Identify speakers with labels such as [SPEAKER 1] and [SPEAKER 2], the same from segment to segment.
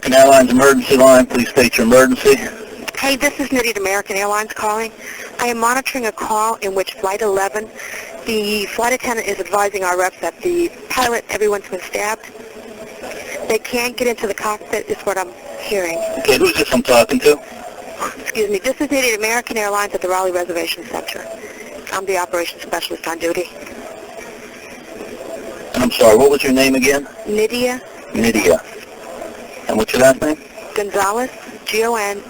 [SPEAKER 1] American Airlines emergency line. Please state your emergency.
[SPEAKER 2] Hey, this is Nitty at American Airlines calling. I am monitoring a call in which Flight 11, the flight attendant is advising our reps that the pilot, everyone's been stabbed. They can't get into the cockpit is what I'm hearing.
[SPEAKER 1] Okay, who's this I'm talking to?
[SPEAKER 2] Excuse me, this is Nitty at American Airlines at the Raleigh Reservation Center. I'm the operations specialist on duty.
[SPEAKER 1] I'm sorry, what was your name again?
[SPEAKER 2] Nydia.
[SPEAKER 1] Nydia. And what's your last name?
[SPEAKER 2] Gonzalez, Gonzalez.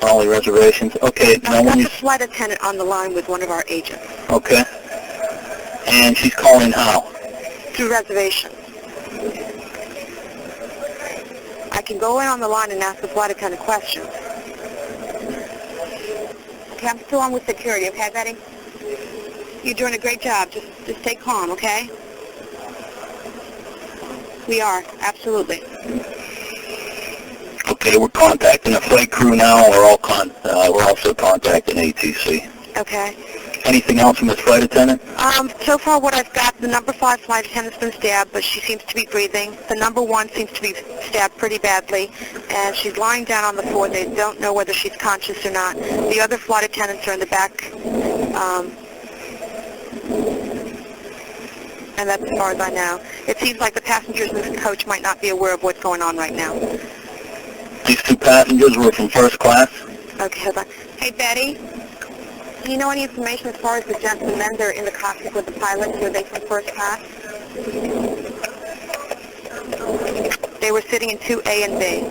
[SPEAKER 1] Raleigh reservations. Okay, now
[SPEAKER 2] I've got
[SPEAKER 1] when you...
[SPEAKER 2] the flight attendant on the line with one of our agents.
[SPEAKER 1] Okay. And she's calling how?
[SPEAKER 2] Through reservation. I can go in on the line and ask the flight attendant questions. Okay, I'm still on with security, okay, Betty? You're doing a great job. Just stay calm, okay? We are, absolutely.
[SPEAKER 1] Okay, we're contacting the flight crew now. We're also contacting ATC.
[SPEAKER 2] Okay.
[SPEAKER 1] Anything else from this flight attendant?
[SPEAKER 2] So far what I've got, the number 5 flight attendant's been stabbed, but she seems to be breathing. The number 1 seems to be stabbed pretty badly, and she's lying down on the floor. They don't know whether she's conscious or not. The other flight attendants are in the back, and that's as far as I know. It seems like the passengers in this coach might not be aware of what's going on right now.
[SPEAKER 1] These 2 passengers were from first class?
[SPEAKER 2] Okay, hold on. Hey, Betty, do you know any information as far as the gentlemen that are in the cockpit with the pilot? Were they from first class? They were sitting in 2A and B.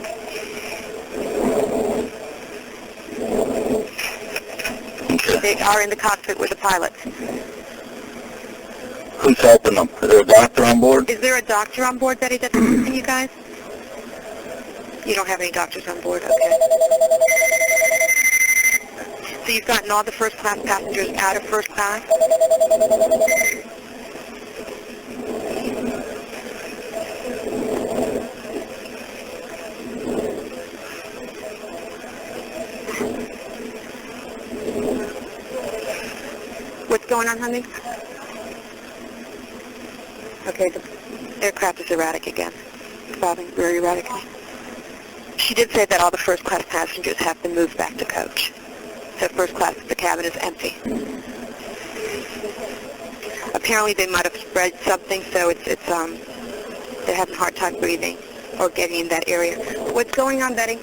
[SPEAKER 1] Okay.
[SPEAKER 2] They are in the cockpit with the pilots.
[SPEAKER 1] Who's helping them? Is there a doctor on board?
[SPEAKER 2] Is there a doctor on board, Betty, that's assisting you guys? You don't have any doctors on board, okay. So you've gotten all the first class passengers out of first class? What's going on, honey? Okay, the aircraft is erratic again. Bobbing very erratically. She did say that all the first class passengers have been moved back to coach. So first class, the cabin is empty. Apparently they might have spread something, so they're having a hard time breathing or getting in that area. What's going on, Betty?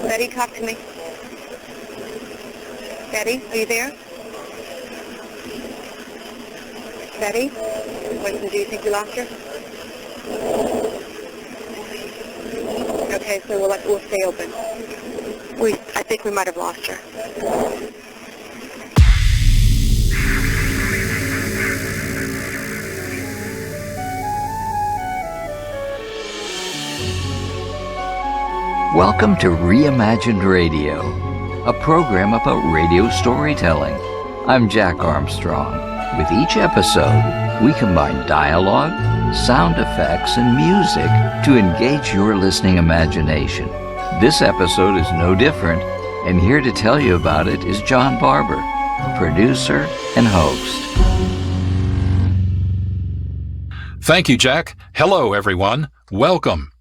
[SPEAKER 2] Betty, talk to me. Betty, are you there? Betty? Winston, do you think you lost her? Okay, so we'll stay open. I think we might have lost her.
[SPEAKER 3] Welcome to Reimagined Radio, a program about radio storytelling. I'm Jack Armstrong. With each episode, we combine dialogue, sound effects, and music to engage your listening imagination. This episode is no different, and here to tell you about it is John Barber, producer and host.
[SPEAKER 4] Thank you, Jack. Hello, everyone. Welcome.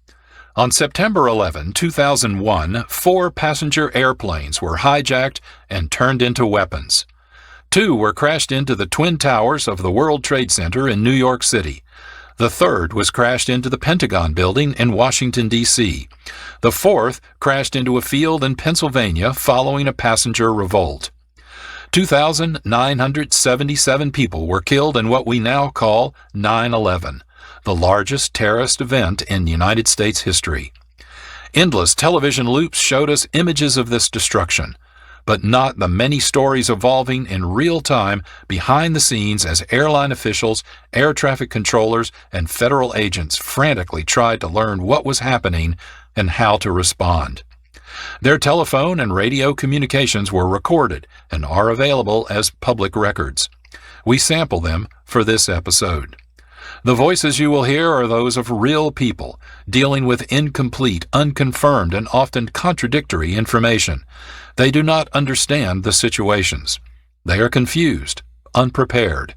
[SPEAKER 4] On September 11, 2001, 4 passenger airplanes were hijacked and turned into weapons. 2 were crashed into the Twin Towers of the World Trade Center in New York City. The 3rd was crashed into the Pentagon building in Washington, D.C. The 4th crashed into a field in Pennsylvania following a passenger revolt. 2,977 people were killed in what we now call 9/11, the largest terrorist event in United States history. Endless television loops showed us images of this destruction, but not the many stories evolving in real time behind the scenes as airline officials, air traffic controllers, and federal agents frantically tried to learn what was happening and how to respond. Their telephone and radio communications were recorded and are available as public records. We sample them for this episode. The voices you will hear are those of real people dealing with incomplete, unconfirmed, and often contradictory information. They do not understand the situations. They are confused, unprepared,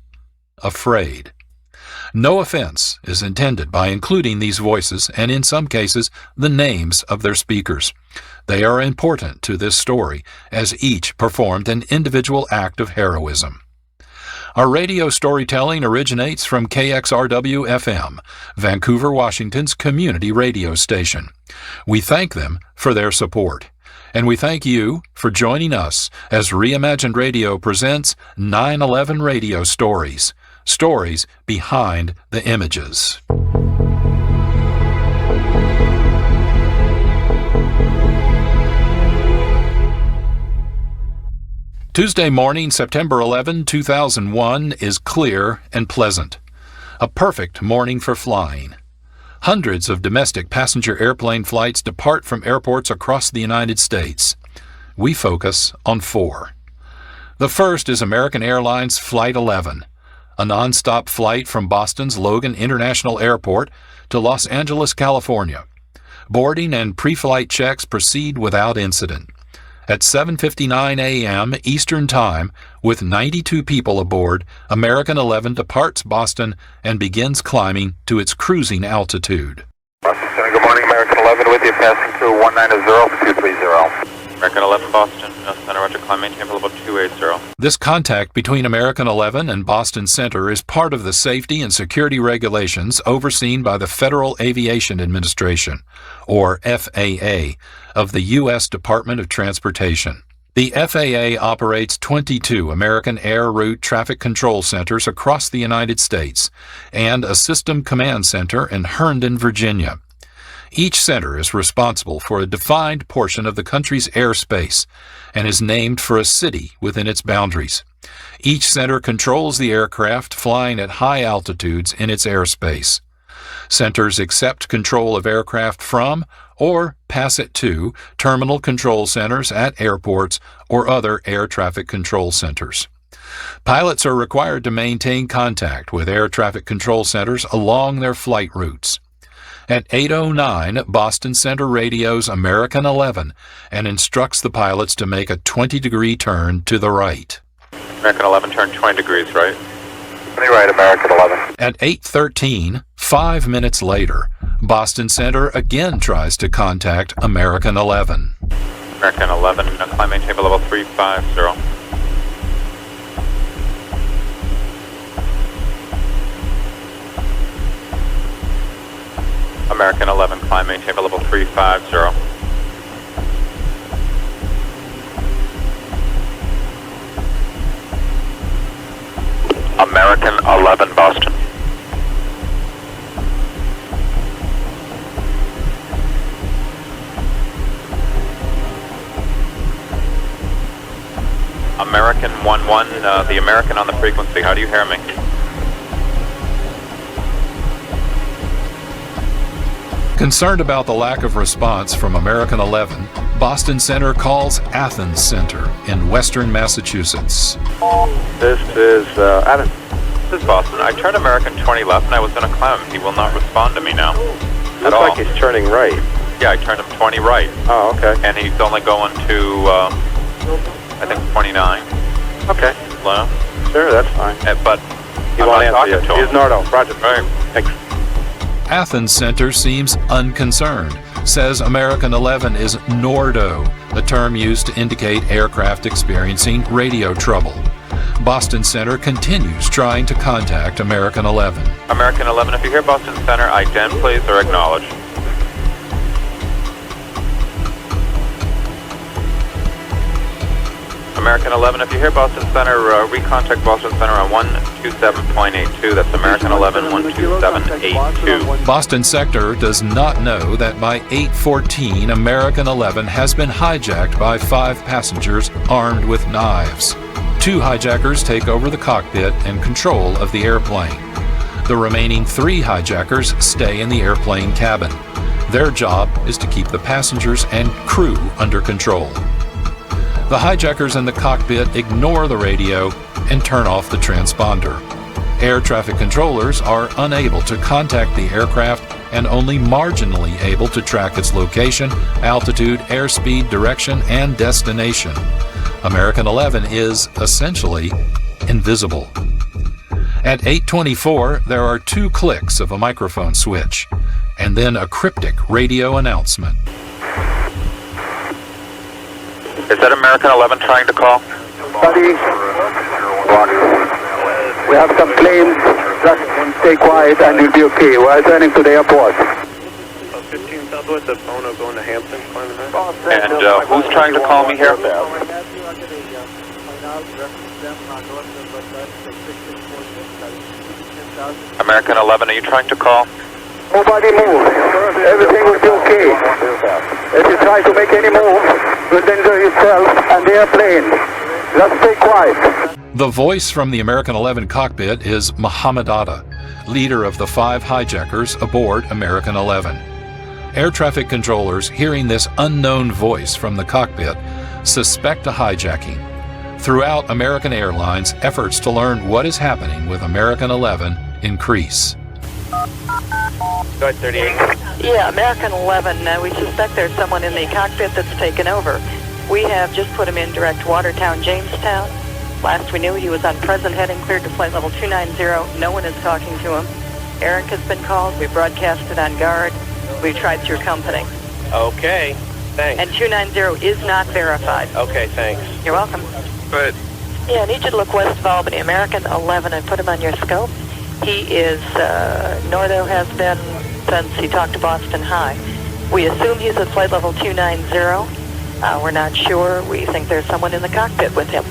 [SPEAKER 4] afraid. No offense is intended by including these voices and, in some cases, the names of their speakers. They are important to this story, as each performed an individual act of heroism. Our radio storytelling originates from KXRW-FM, Vancouver, Washington's community radio station. We thank them for their support. And we thank you for joining us as Reimagined Radio presents 9/11 Radio Stories, stories behind the images. Tuesday morning, September 11, 2001, is clear and pleasant. A perfect morning for flying. Hundreds of domestic passenger airplane flights depart from airports across the United States. We focus on 4. The first is American Airlines Flight 11, a non-stop flight from Boston's Logan International Airport to Los Angeles, California. Boarding and pre-flight checks proceed without incident. At 7:59 a.m. Eastern Time, with 92 people aboard, American 11 departs Boston and begins climbing to its cruising altitude.
[SPEAKER 5] Boston Center, good morning. American 11 with you, passing through 190 for 230. American 11 Boston, Center, roger, climb, maintain level 280.
[SPEAKER 4] This contact between American 11 and Boston Center is part of the safety and security regulations overseen by the Federal Aviation Administration, or FAA, of the U.S. Department of Transportation. The FAA operates 22 American Air Route Traffic Control Centers across the United States and a System Command Center in Herndon, Virginia. Each center is responsible for a defined portion of the country's airspace and is named for a city within its boundaries. Each center controls the aircraft flying at high altitudes in its airspace. Centers accept control of aircraft from or pass it to terminal control centers at airports or other air traffic control centers. Pilots are required to maintain contact with air traffic control centers along their flight routes. At 8:09, Boston Center radios American 11 and instructs the pilots to make a 20-degree turn to the right.
[SPEAKER 5] American 11, turn 20 degrees right. 20 right, American 11.
[SPEAKER 4] At 8:13, 5 minutes later, Boston Center again tries to contact American 11.
[SPEAKER 5] American 11, climb, maintain level 350. American 11, climb, maintain level 350. American 11, Boston. American 11, the American on the frequency, how do you hear me?
[SPEAKER 4] Concerned about the lack of response from American 11, Boston Center calls Athens Center in western Massachusetts.
[SPEAKER 5] This is Adam. This is Boston. I turned American 20 left and I was going to climb him. He will not respond to me now.
[SPEAKER 6] Looks like he's turning right.
[SPEAKER 5] Yeah, I turned him 20 right.
[SPEAKER 6] Oh, okay.
[SPEAKER 5] And he's only going to, I think 29.
[SPEAKER 6] Okay.
[SPEAKER 5] Well,
[SPEAKER 6] sure, that's fine.
[SPEAKER 5] But
[SPEAKER 6] He
[SPEAKER 5] I'm
[SPEAKER 6] won't
[SPEAKER 5] not
[SPEAKER 6] answer
[SPEAKER 5] talking to
[SPEAKER 6] you.
[SPEAKER 5] him.
[SPEAKER 6] He's Nardo. Roger.
[SPEAKER 5] All right.
[SPEAKER 6] Thanks.
[SPEAKER 4] Athens Center seems unconcerned, says American 11 is Nordo, a term used to indicate aircraft experiencing radio trouble. Boston Center continues trying to contact American 11.
[SPEAKER 5] American 11, if you hear Boston Center, ident please or acknowledge. American 11, if you hear Boston Center, recontact Boston Center on 127.82. That's American 11, 127.82.
[SPEAKER 4] Boston Sector does not know that by 8:14, American 11 has been hijacked by 5 passengers armed with knives. 2 hijackers take over the cockpit and control of the airplane. The remaining 3 hijackers stay in the airplane cabin. Their job is to keep the passengers and crew under control. The hijackers in the cockpit ignore the radio and turn off the transponder. Air traffic controllers are unable to contact the aircraft and only marginally able to track its location, altitude, airspeed, direction, and destination. American 11 is, essentially, invisible. At 8:24, there are 2 clicks of a microphone switch, and then a cryptic radio announcement.
[SPEAKER 5] Is that American 11 trying to call?
[SPEAKER 6] Buddy, we have some planes. Just stay quiet and you'll be okay. We're turning to the airport. 15 Southwest of Bono going to Hampton.
[SPEAKER 5] And who's trying to call me here? American 11, are you trying to call?
[SPEAKER 6] Nobody move. Everything will be okay. If you try to make any move, you'll injure yourself and the airplane. Just stay quiet.
[SPEAKER 4] The voice from the American 11 cockpit is Muhammad Atta, leader of the 5 hijackers aboard American 11. Air traffic controllers, hearing this unknown voice from the cockpit, suspect a hijacking. Throughout American Airlines, efforts to learn what is happening with American 11 increase.
[SPEAKER 5] Go ahead, 38.
[SPEAKER 7] Yeah, American 11, we suspect there's someone in the cockpit that's taken over. We have just put him in direct Watertown, Jamestown. Last we knew, he was on present heading, cleared to flight level 290. No one is talking to him. Eric has been called. We broadcasted on guard. We tried through company.
[SPEAKER 6] Okay, thanks.
[SPEAKER 7] And 290 is not verified.
[SPEAKER 6] Okay, thanks.
[SPEAKER 7] You're welcome.
[SPEAKER 5] Good.
[SPEAKER 7] Yeah, I need you to look west of Albany. American 11, I put him on your scope. He is, Northo has been since he talked to Boston High. We assume he's at flight level 290. We're not sure. We think there's someone in the cockpit with him.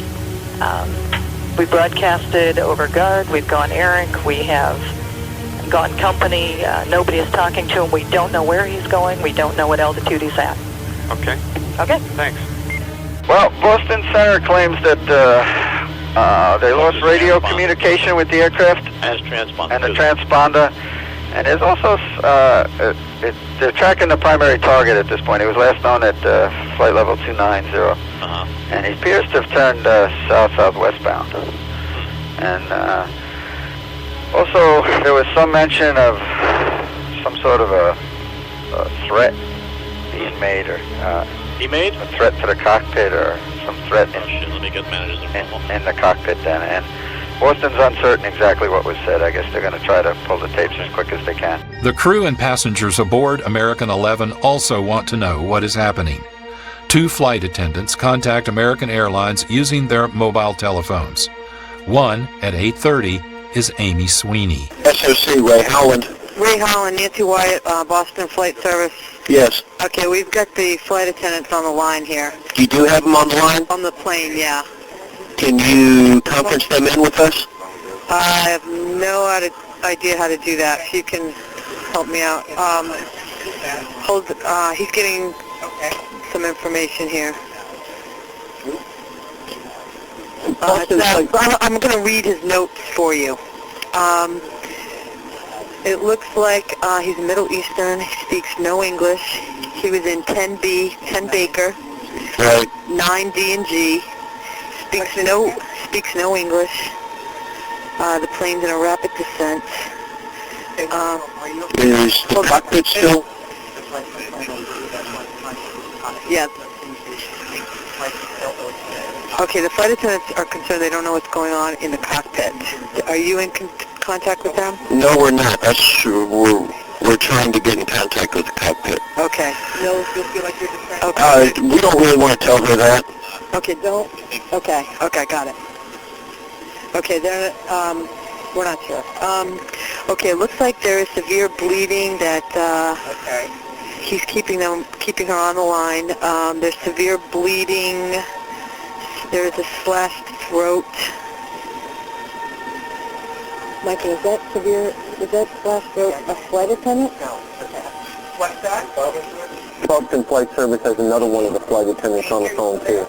[SPEAKER 7] We broadcasted over guard. We've gone Eric. We have gone company. Nobody is talking to him. We don't know where he's going. We don't know what altitude he's at.
[SPEAKER 5] Okay.
[SPEAKER 7] Okay.
[SPEAKER 5] Thanks.
[SPEAKER 6] Well, Boston Center claims that they lost radio communication with the aircraft
[SPEAKER 8] As transponder.
[SPEAKER 6] and the transponder. And there's also, they're tracking the primary target at this point. He was last known at flight level 290.
[SPEAKER 8] Uh-huh.
[SPEAKER 6] And he appears to have turned south-southwestbound. And also, there was some mention of some sort of a threat being made, or
[SPEAKER 8] He made?
[SPEAKER 6] a threat to the cockpit, or some threat
[SPEAKER 8] Oh, shit, let me get managers involved.
[SPEAKER 6] in the cockpit then. And Boston's uncertain exactly what was said. I guess they're going to try to pull the tapes as quick as they can.
[SPEAKER 4] The crew and passengers aboard American 11 also want to know what is happening. 2 flight attendants contact American Airlines using their mobile telephones. One, at 8:30, is Amy Sweeney.
[SPEAKER 1] SOC, Ray Howland.
[SPEAKER 2] Ray Holland, Nancy Wyatt, Boston Flight Service.
[SPEAKER 1] Yes.
[SPEAKER 2] Okay, we've got the flight attendants on the line here.
[SPEAKER 1] You do have them on the line?
[SPEAKER 2] On the plane, yeah.
[SPEAKER 1] Can you conference them in with us?
[SPEAKER 2] I have no idea how to do that. If you can help me out. He's getting some information here. I'm going to read his notes for you. It looks like he's Middle Eastern. He speaks no English. He was in 10B, 10 Baker,
[SPEAKER 1] Right.
[SPEAKER 2] 9D and G. Speaks no English. The plane's in a rapid descent.
[SPEAKER 1] Is the cockpit still?
[SPEAKER 2] Yeah. Okay, the flight attendants are concerned they don't know what's going on in the cockpit. Are you in contact with them?
[SPEAKER 1] No, we're not. We're trying to get in contact with the cockpit.
[SPEAKER 2] Okay. No, you'll feel like you're just okay.
[SPEAKER 1] We don't really want to tell her that.
[SPEAKER 2] Okay, don't. Okay, got it. Okay, we're not sure. Okay, it looks like there is severe bleeding that he's keeping her on the line. There's severe bleeding. There's a slashed throat. Michael, is that slashed throat a flight attendant? No. What's that?
[SPEAKER 1] Boston Flight Service has another one of the flight attendants on the phone too.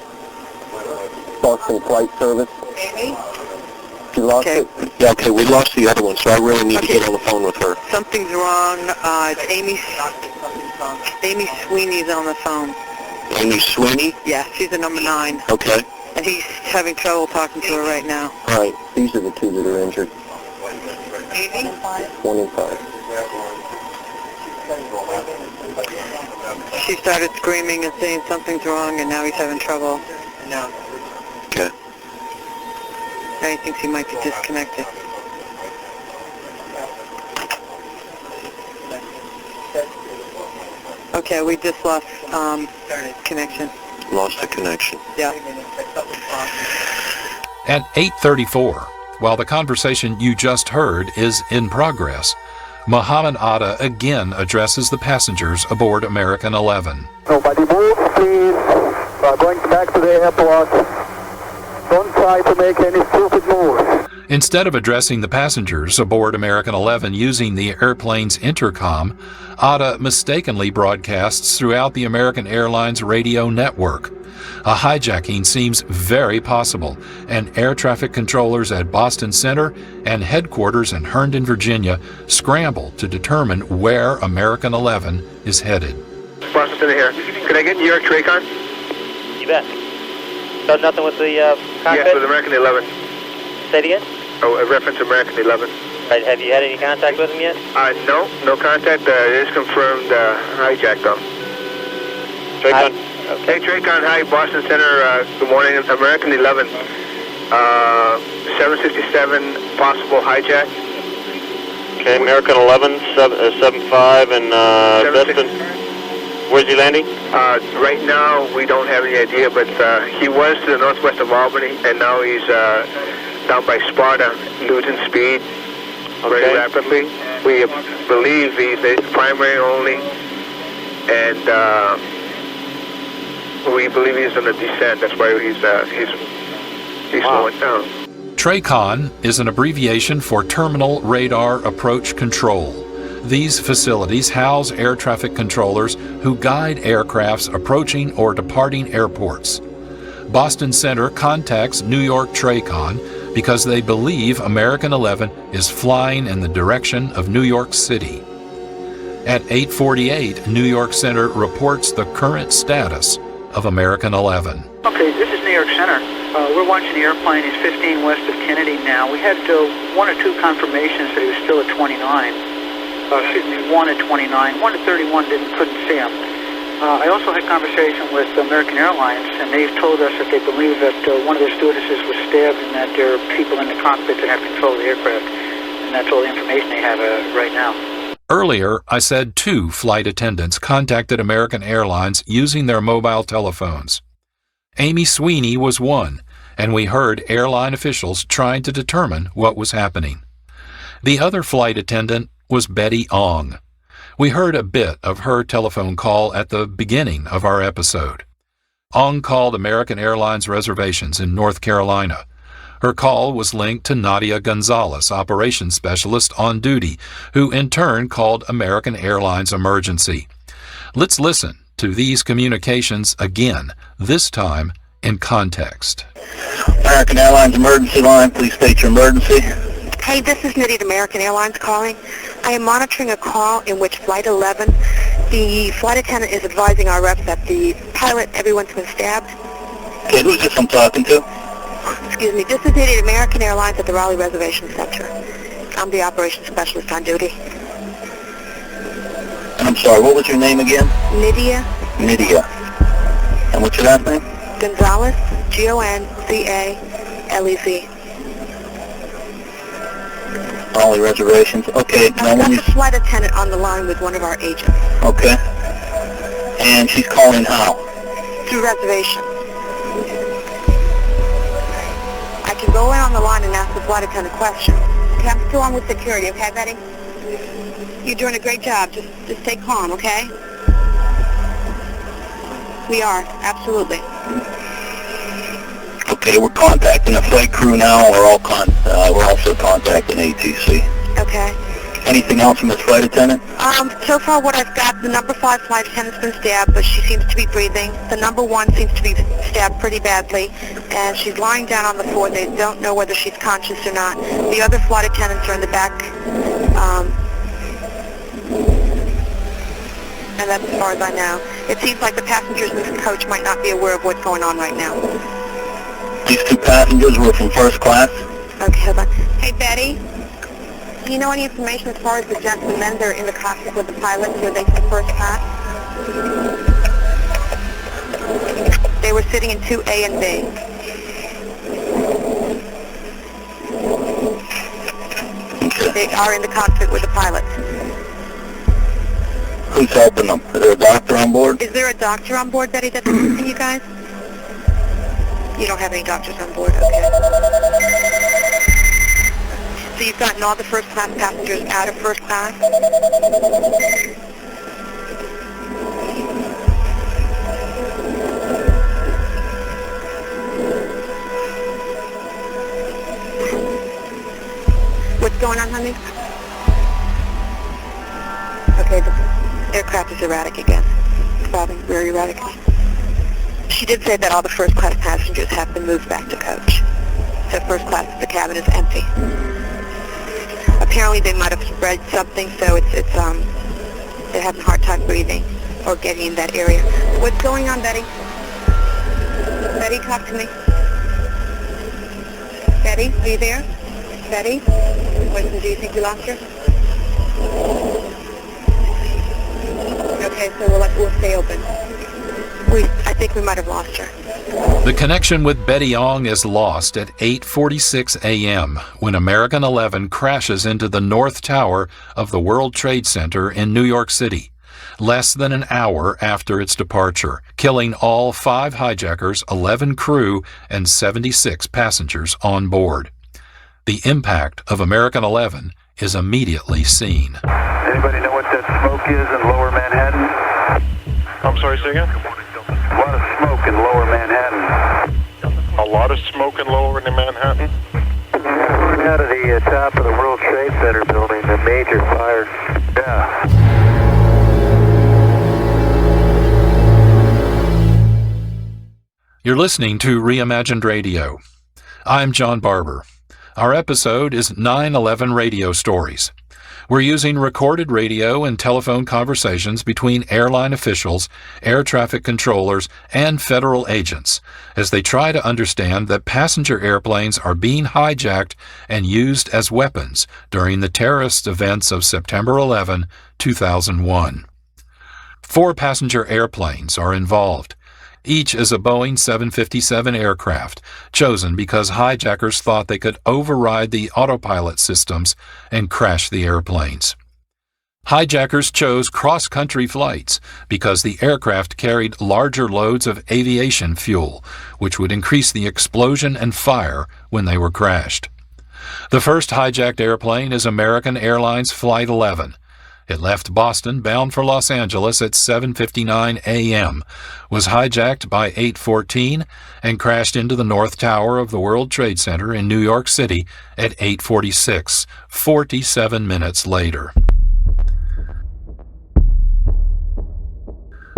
[SPEAKER 1] Boston Flight Service.
[SPEAKER 2] Amy?
[SPEAKER 1] You lost it? Yeah, okay, we lost the other one, so I really need to get on the phone with her.
[SPEAKER 2] Something's wrong. It's Amy Sweeney's on the phone.
[SPEAKER 1] Amy Sweeney?
[SPEAKER 2] Yeah, she's the number 9.
[SPEAKER 1] Okay.
[SPEAKER 2] And he's having trouble talking to her right now.
[SPEAKER 1] All right, these are the 2 that are injured. 25.
[SPEAKER 2] She started screaming and saying something's wrong, and now he's having trouble.
[SPEAKER 1] Okay.
[SPEAKER 2] Now he thinks he might be disconnected. Okay, we just lost connection.
[SPEAKER 1] Lost the connection.
[SPEAKER 2] Yeah.
[SPEAKER 4] At 8:34, while the conversation you just heard is in progress, Mohammed Atta again addresses the passengers aboard American 11.
[SPEAKER 6] Nobody move, please. We're going back to the airport. Don't try to make any stupid moves.
[SPEAKER 4] Instead of addressing the passengers aboard American 11 using the airplane's intercom, Atta mistakenly broadcasts throughout the American Airlines radio network. A hijacking seems very possible, and air traffic controllers at Boston Center and headquarters in Herndon, Virginia, scramble to determine where American 11 is headed.
[SPEAKER 6] Boston Center here. Can I get New York TRANSCRIPTS?
[SPEAKER 8] You bet. So nothing with the cockpit?
[SPEAKER 6] Yes, with American 11.
[SPEAKER 8] Say it again?
[SPEAKER 6] Oh, a reference to American 11.
[SPEAKER 8] Right, have you had any contact with him yet?
[SPEAKER 6] No contact. It is confirmed hijacked though.
[SPEAKER 8] TRACON?
[SPEAKER 6] Hey, TRACON, hi, Boston Center, good morning. American 11, 757, possible hijack.
[SPEAKER 8] Okay, American 11, 75, and Destin. Where's he landing?
[SPEAKER 6] Right now, we don't have any idea, but he was to the northwest of Albany, and now he's down by Sparta, losing speed very rapidly. We believe he's a primary only, and we believe he's on a descent. That's why he's slowing down.
[SPEAKER 4] TRACON is an abbreviation for Terminal Radar Approach Control. These facilities house air traffic controllers who guide aircrafts approaching or departing airports. Boston Center contacts New York TRACON because they believe American 11 is flying in the direction of New York City. At 8:48, New York Center reports the current status of American 11.
[SPEAKER 9] Okay, this is New York Center. We're watching the airplane. He's 15 west of Kennedy now. We had one or two confirmations that he was still at 29. One at 29. One at 31 couldn't see him. I also had conversation with American Airlines, and they've told us that they believe that one of their stewardesses was stabbed and that there are people in the cockpit that have control of the aircraft. And that's all the information they have right now.
[SPEAKER 4] Earlier, I said 2 flight attendants contacted American Airlines using their mobile telephones. Amy Sweeney was one, and we heard airline officials trying to determine what was happening. The other flight attendant was Betty Ong. We heard a bit of her telephone call at the beginning of our episode. Ong called American Airlines reservations in North Carolina. Her call was linked to Nadia Gonzalez, operations specialist on duty, who in turn called American Airlines emergency. Let's listen to these communications again, this time in context.
[SPEAKER 1] American Airlines emergency line, please state your emergency.
[SPEAKER 2] Hey, this is Nitty at American Airlines calling. I am monitoring a call in which Flight 11, the flight attendant is advising our reps that the pilot, everyone's been stabbed.
[SPEAKER 1] Okay, who's this I'm talking to?
[SPEAKER 2] Excuse me, this is Nitty at American Airlines at the Raleigh Reservation Center. I'm the operations specialist on duty.
[SPEAKER 1] I'm sorry, what was your name again?
[SPEAKER 2] Nydia.
[SPEAKER 1] Nydia. And what's your last name?
[SPEAKER 2] Gonzalez, Gonzalez.
[SPEAKER 1] Raleigh reservations. Okay.
[SPEAKER 2] Now when you... That's a flight attendant on the line with one of our agents.
[SPEAKER 1] Okay. And she's calling how?
[SPEAKER 2] Through reservation. I can go in on the line and ask the flight attendant a question. Okay, I'm still on with security, okay, Betty? You're doing a great job. Just stay calm, okay? We are, absolutely.
[SPEAKER 1] Okay, we're contacting the flight crew now. We're also contacting ATC.
[SPEAKER 2] Okay.
[SPEAKER 1] Anything else from this flight attendant?
[SPEAKER 2] So far what I've got, the number 5 flight attendant's been stabbed, but she seems to be breathing. The number 1 seems to be stabbed pretty badly, and she's lying down on the floor. They don't know whether she's conscious or not. The other flight attendants are in the back, and that's as far as I know. It seems like the passengers in this coach might not be aware of what's going on right now.
[SPEAKER 1] These 2 passengers were from first class?
[SPEAKER 2] Okay, hold on. Hey, Betty, do you know any information as far as the gentlemen that are in the cockpit with the pilots? Were they from first class? They were sitting in 2A and B.
[SPEAKER 1] Okay.
[SPEAKER 2] They are in the cockpit with the pilots.
[SPEAKER 1] Who's helping them? Is there a doctor board?
[SPEAKER 2] Is there a doctor on board, Betty, that's assisting you guys? You don't have any doctors on board, okay. So you've gotten all the first class passengers out of first class? What's going on, honey? Okay, the aircraft is erratic again. It's bobbing, very erratic. She did say that all the first class passengers have been moved back to coach. So first class, the cabin is empty. Apparently they might have spread something, so they're having a hard time breathing or getting in that area. What's going on, Betty? Betty, talk to me. Betty, are you there? Betty? Winston, do you think you lost her? Okay, so we'll stay open. I think we might have lost her.
[SPEAKER 4] The connection with Betty Ong is lost at 8:46 a.m. when American 11 crashes into the North Tower of the World Trade Center in New York City, less than an hour after its departure, killing all 5 hijackers, 11 crew, and 76 passengers on board. The impact of American 11 is immediately seen.
[SPEAKER 6] Anybody know what that smoke is in Lower Manhattan?
[SPEAKER 10] I'm sorry, say again?
[SPEAKER 6] A lot of smoke in Lower Manhattan.
[SPEAKER 10] A lot of smoke in Lower Manhattan?
[SPEAKER 6] Coming out of the top of the World Trade Center building, a major fire. Yeah.
[SPEAKER 4] You're listening to Reimagined Radio. I'm John Barber. Our episode is 9/11 Radio Stories. We're using recorded radio and telephone conversations between airline officials, air traffic controllers, and federal agents as they try to understand that passenger airplanes are being hijacked and used as weapons during the terrorist events of September 11, 2001. 4 passenger airplanes are involved. Each is a Boeing 757 aircraft, chosen because hijackers thought they could override the autopilot systems and crash the airplanes. Hijackers chose cross-country flights because the aircraft carried larger loads of aviation fuel, which would increase the explosion and fire when they were crashed. The first hijacked airplane is American Airlines Flight 11. It left Boston bound for Los Angeles at 7:59 a.m., was hijacked by 8:14, and crashed into the North Tower of the World Trade Center in New York City at 8:46, 47 minutes later.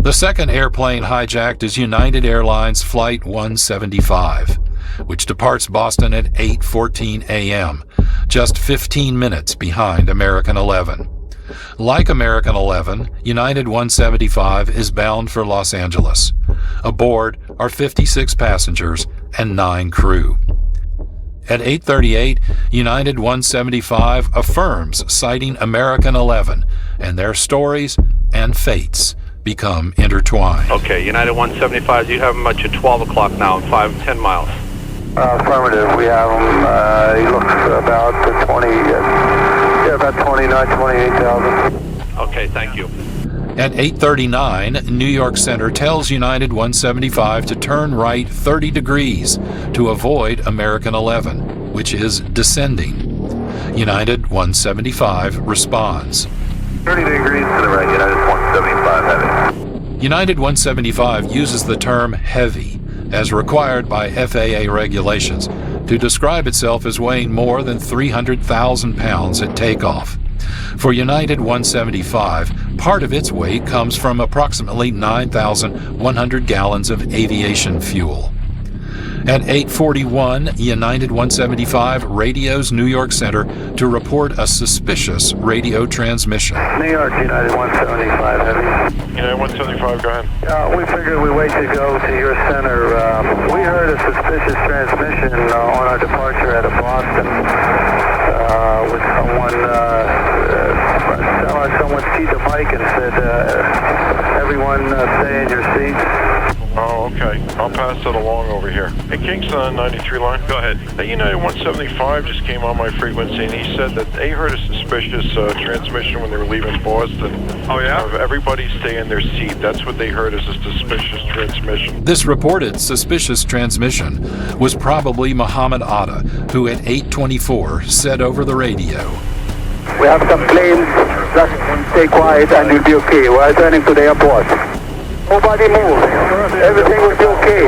[SPEAKER 4] The second airplane hijacked is United Airlines Flight 175, which departs Boston at 8:14 a.m., just 15 minutes behind American 11. Like American 11, United 175 is bound for Los Angeles. Aboard are 56 passengers and 9 crew. At 8:38, United 175 affirms citing American 11, and their stories and fates become intertwined.
[SPEAKER 10] Okay, United 175, you have them at your 12 o'clock now, 5-10 miles.
[SPEAKER 6] Affirmative. We have him. He looks about 28,000.
[SPEAKER 10] Okay, thank you.
[SPEAKER 4] At 8:39, New York Center tells United 175 to turn right 30 degrees to avoid American 11, which is descending. United 175 responds.
[SPEAKER 6] 30 degrees to the right, United 175 heavy.
[SPEAKER 4] United 175 uses the term heavy, as required by FAA regulations, to describe itself as weighing more than 300,000 pounds at takeoff. For United 175, part of its weight comes from approximately 9,100 gallons of aviation fuel. At 8:41, United 175 radios New York Center to report a suspicious radio transmission.
[SPEAKER 6] New York, United 175 heavy.
[SPEAKER 10] United 175, go ahead.
[SPEAKER 6] We figured we wait to go to your center. We heard a suspicious transmission on our departure out of Boston with someone keyed the mic and said, everyone stay in your seats.
[SPEAKER 10] Oh,
[SPEAKER 11] Okay, I'll pass it along over here. Hey, Kingston on 93 line.
[SPEAKER 10] Go ahead.
[SPEAKER 11] United 175 just came on my frequency, and he said that they heard a suspicious transmission when they were leaving Boston.
[SPEAKER 10] Oh, yeah?
[SPEAKER 11] Everybody stay in their seat. That's what they heard as a suspicious transmission.
[SPEAKER 4] This reported suspicious transmission was probably Muhammad Atta, who at 8:24 said over the radio,
[SPEAKER 6] We have some planes. Just stay quiet and you'll be okay. We're turning to the airport. Nobody move. Everything will be okay.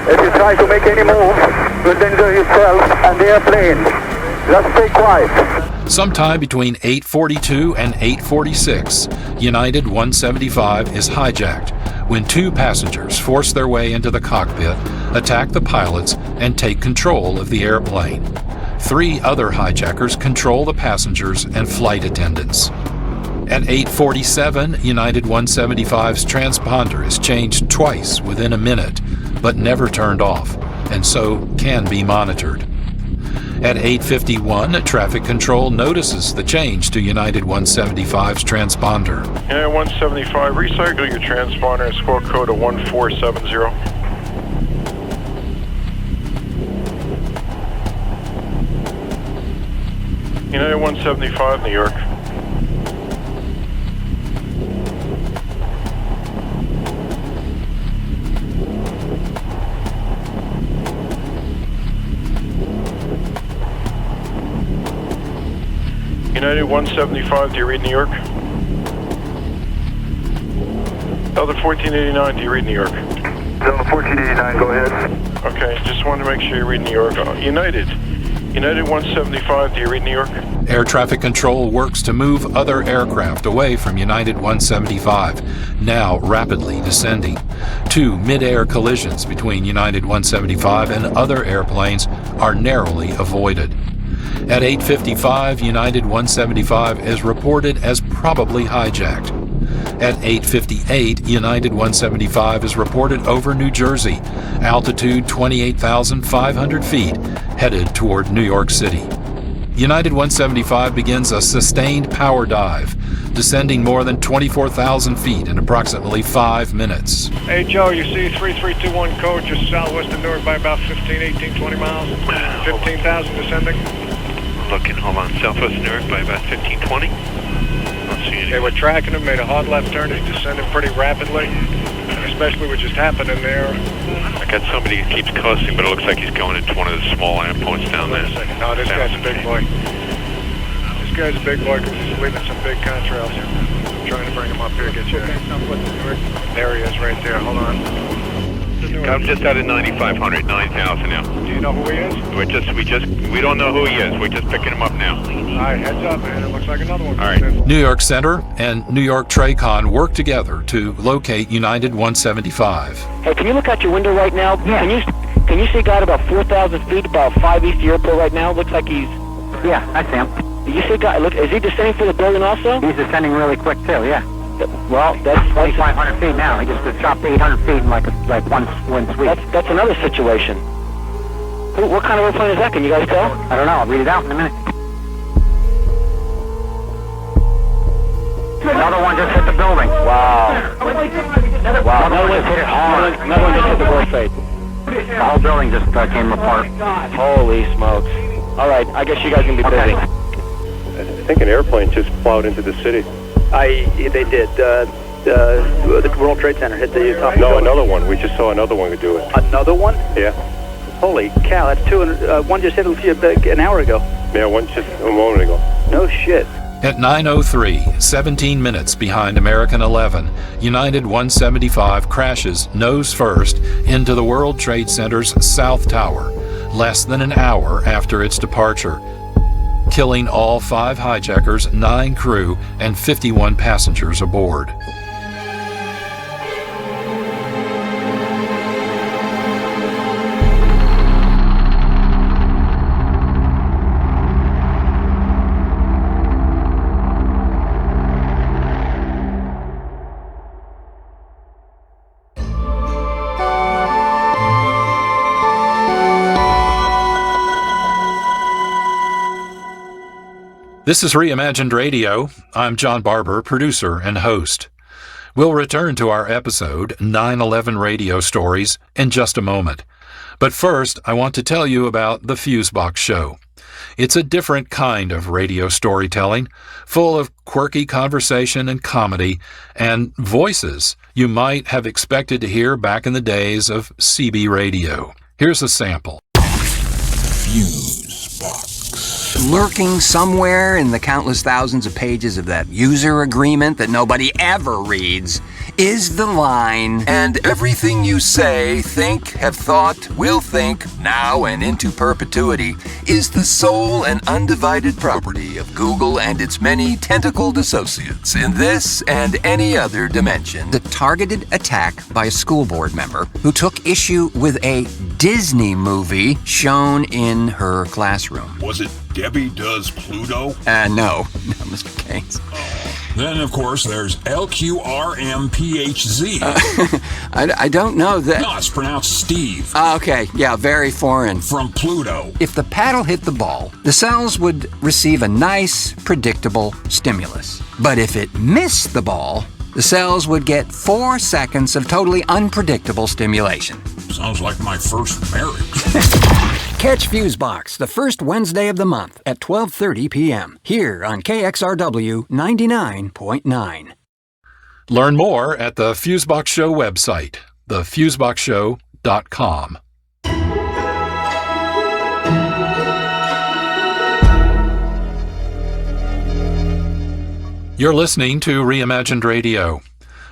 [SPEAKER 6] If you try to make any move, you'll endanger yourself and the airplane. Just stay quiet.
[SPEAKER 4] sometime between 8:42 and 8:46, United 175 is hijacked when two passengers force their way into the cockpit, attack the pilots, and take control of the airplane. 3 other hijackers control the passengers and flight attendants. At 8:47, United 175's transponder is changed twice within a minute, but never turned off, and so can be monitored. At 8:51, traffic control notices the change to United 175's transponder.
[SPEAKER 11] United 175, recycle your transponder and squawk code of 1470. United 175, New York. United 175, do you read New York? Delta 1489, do you read New York?
[SPEAKER 6] Delta 1489, go ahead.
[SPEAKER 11] Okay, just wanted to make sure you read New York. United 175, do you read New York?
[SPEAKER 4] Air traffic control works to move other aircraft away from United 175, now rapidly descending. 2 mid-air collisions between United 175 and other airplanes are narrowly avoided. At 8:55, United 175 is reported as probably hijacked. At 8:58, United 175 is reported over New Jersey, altitude 28,500 feet, headed toward New York City. United 175 begins a sustained power dive, descending more than 24,000 feet in approximately 5 minutes.
[SPEAKER 12] Hey Joe, you see 3321 code just southwest of Newark by about 15, 18, 20 miles, 15,000 descending.
[SPEAKER 10] Looking, hold on, southwest Newark by about 1520. Don't see anything.
[SPEAKER 12] Okay, we're tracking him, made a hard left turn, he's descending pretty rapidly, especially what just happened in there.
[SPEAKER 10] I got somebody who keeps cussing, but it looks like he's going into one of the small lamp points down there.
[SPEAKER 12] No, this guy's a big boy. This guy's a big boy because he's leaving some big contrails. I'm trying to bring him up here, get you. There he is right there, hold on.
[SPEAKER 10] I'm just out of 9,500, 9,000 now.
[SPEAKER 12] Do you know who he is?
[SPEAKER 10] We don't know who he is. We're just picking him up now.
[SPEAKER 12] All right, heads up, man. It looks like another one.
[SPEAKER 10] All right.
[SPEAKER 4] New York Center and New York TRACON work together to locate United 175.
[SPEAKER 13] Hey, can you look out your window right now? Yeah. Can you see a guy at about 4,000 feet, about 5 east of the airport right now? Looks like he's...
[SPEAKER 14] Yeah, I see him.
[SPEAKER 13] You see a guy, look, is he descending for the building also?
[SPEAKER 14] He's descending really quick too, yeah.
[SPEAKER 13] Well, that's
[SPEAKER 14] 2,500 feet now. He just dropped 800 feet in like one sweep.
[SPEAKER 13] That's another situation. What kind of airplane is that? Can you guys tell?
[SPEAKER 14] I don't know. I'll read it out in a minute. Another one just hit the building.
[SPEAKER 13] Wow. Wow.
[SPEAKER 14] Another one just hit it hard.
[SPEAKER 13] Another one just hit the World Trade.
[SPEAKER 14] The whole building just came apart.
[SPEAKER 13] Holy smokes. All right. I guess you guys can be busy.
[SPEAKER 11] I think an airplane just plowed into the city.
[SPEAKER 15] They did. The World Trade Center hit the top.
[SPEAKER 11] No, another one. We just saw another one do it.
[SPEAKER 15] Another one?
[SPEAKER 11] Yeah.
[SPEAKER 15] Holy cow, that's 200. One just hit an hour ago.
[SPEAKER 11] Yeah, one just a moment ago.
[SPEAKER 15] No shit.
[SPEAKER 4] At 9:03, 17 minutes behind American 11, United 175 crashes nose first into the World Trade Center's South Tower, less than an hour after its departure, killing all 5 hijackers, 9 crew, and 51 passengers aboard. This is Reimagined Radio. I'm John Barber, producer and host. We'll return to our episode 9/11 Radio Stories in just a moment. But first, I want to tell you about the Fusebox Show. It's a different kind of radio storytelling, full of quirky conversation and comedy, and voices you might have expected to hear back in the days of CB radio. Here's a sample.
[SPEAKER 16] Fusebox. Lurking somewhere in the countless thousands of pages of that user agreement that nobody ever reads is the line, "And everything you say, think, have thought, will think, now and into perpetuity, is the sole and undivided property of Google and its many tentacled associates in this and any other dimension." The targeted attack by a school board member who took issue with a Disney movie shown in her classroom.
[SPEAKER 17] Was it Debbie Does Pluto?
[SPEAKER 16] No, Mr. Keynes.
[SPEAKER 17] Then, of course, there's LQRMPHZ.
[SPEAKER 16] I don't know that.
[SPEAKER 17] No, it's pronounced Steve.
[SPEAKER 16] Okay, yeah, very foreign.
[SPEAKER 17] From Pluto.
[SPEAKER 16] If the paddle hit the ball, the cells would receive a nice, predictable stimulus. But if it missed the ball, the cells would get 4 seconds of totally unpredictable stimulation.
[SPEAKER 17] Sounds like my first marriage.
[SPEAKER 16] Catch Fusebox the first Wednesday of the month at 12:30 p.m. here on KXRW 99.9.
[SPEAKER 4] Learn more at the Fusebox Show website, thefuseboxshow.com. You're listening to Reimagined Radio.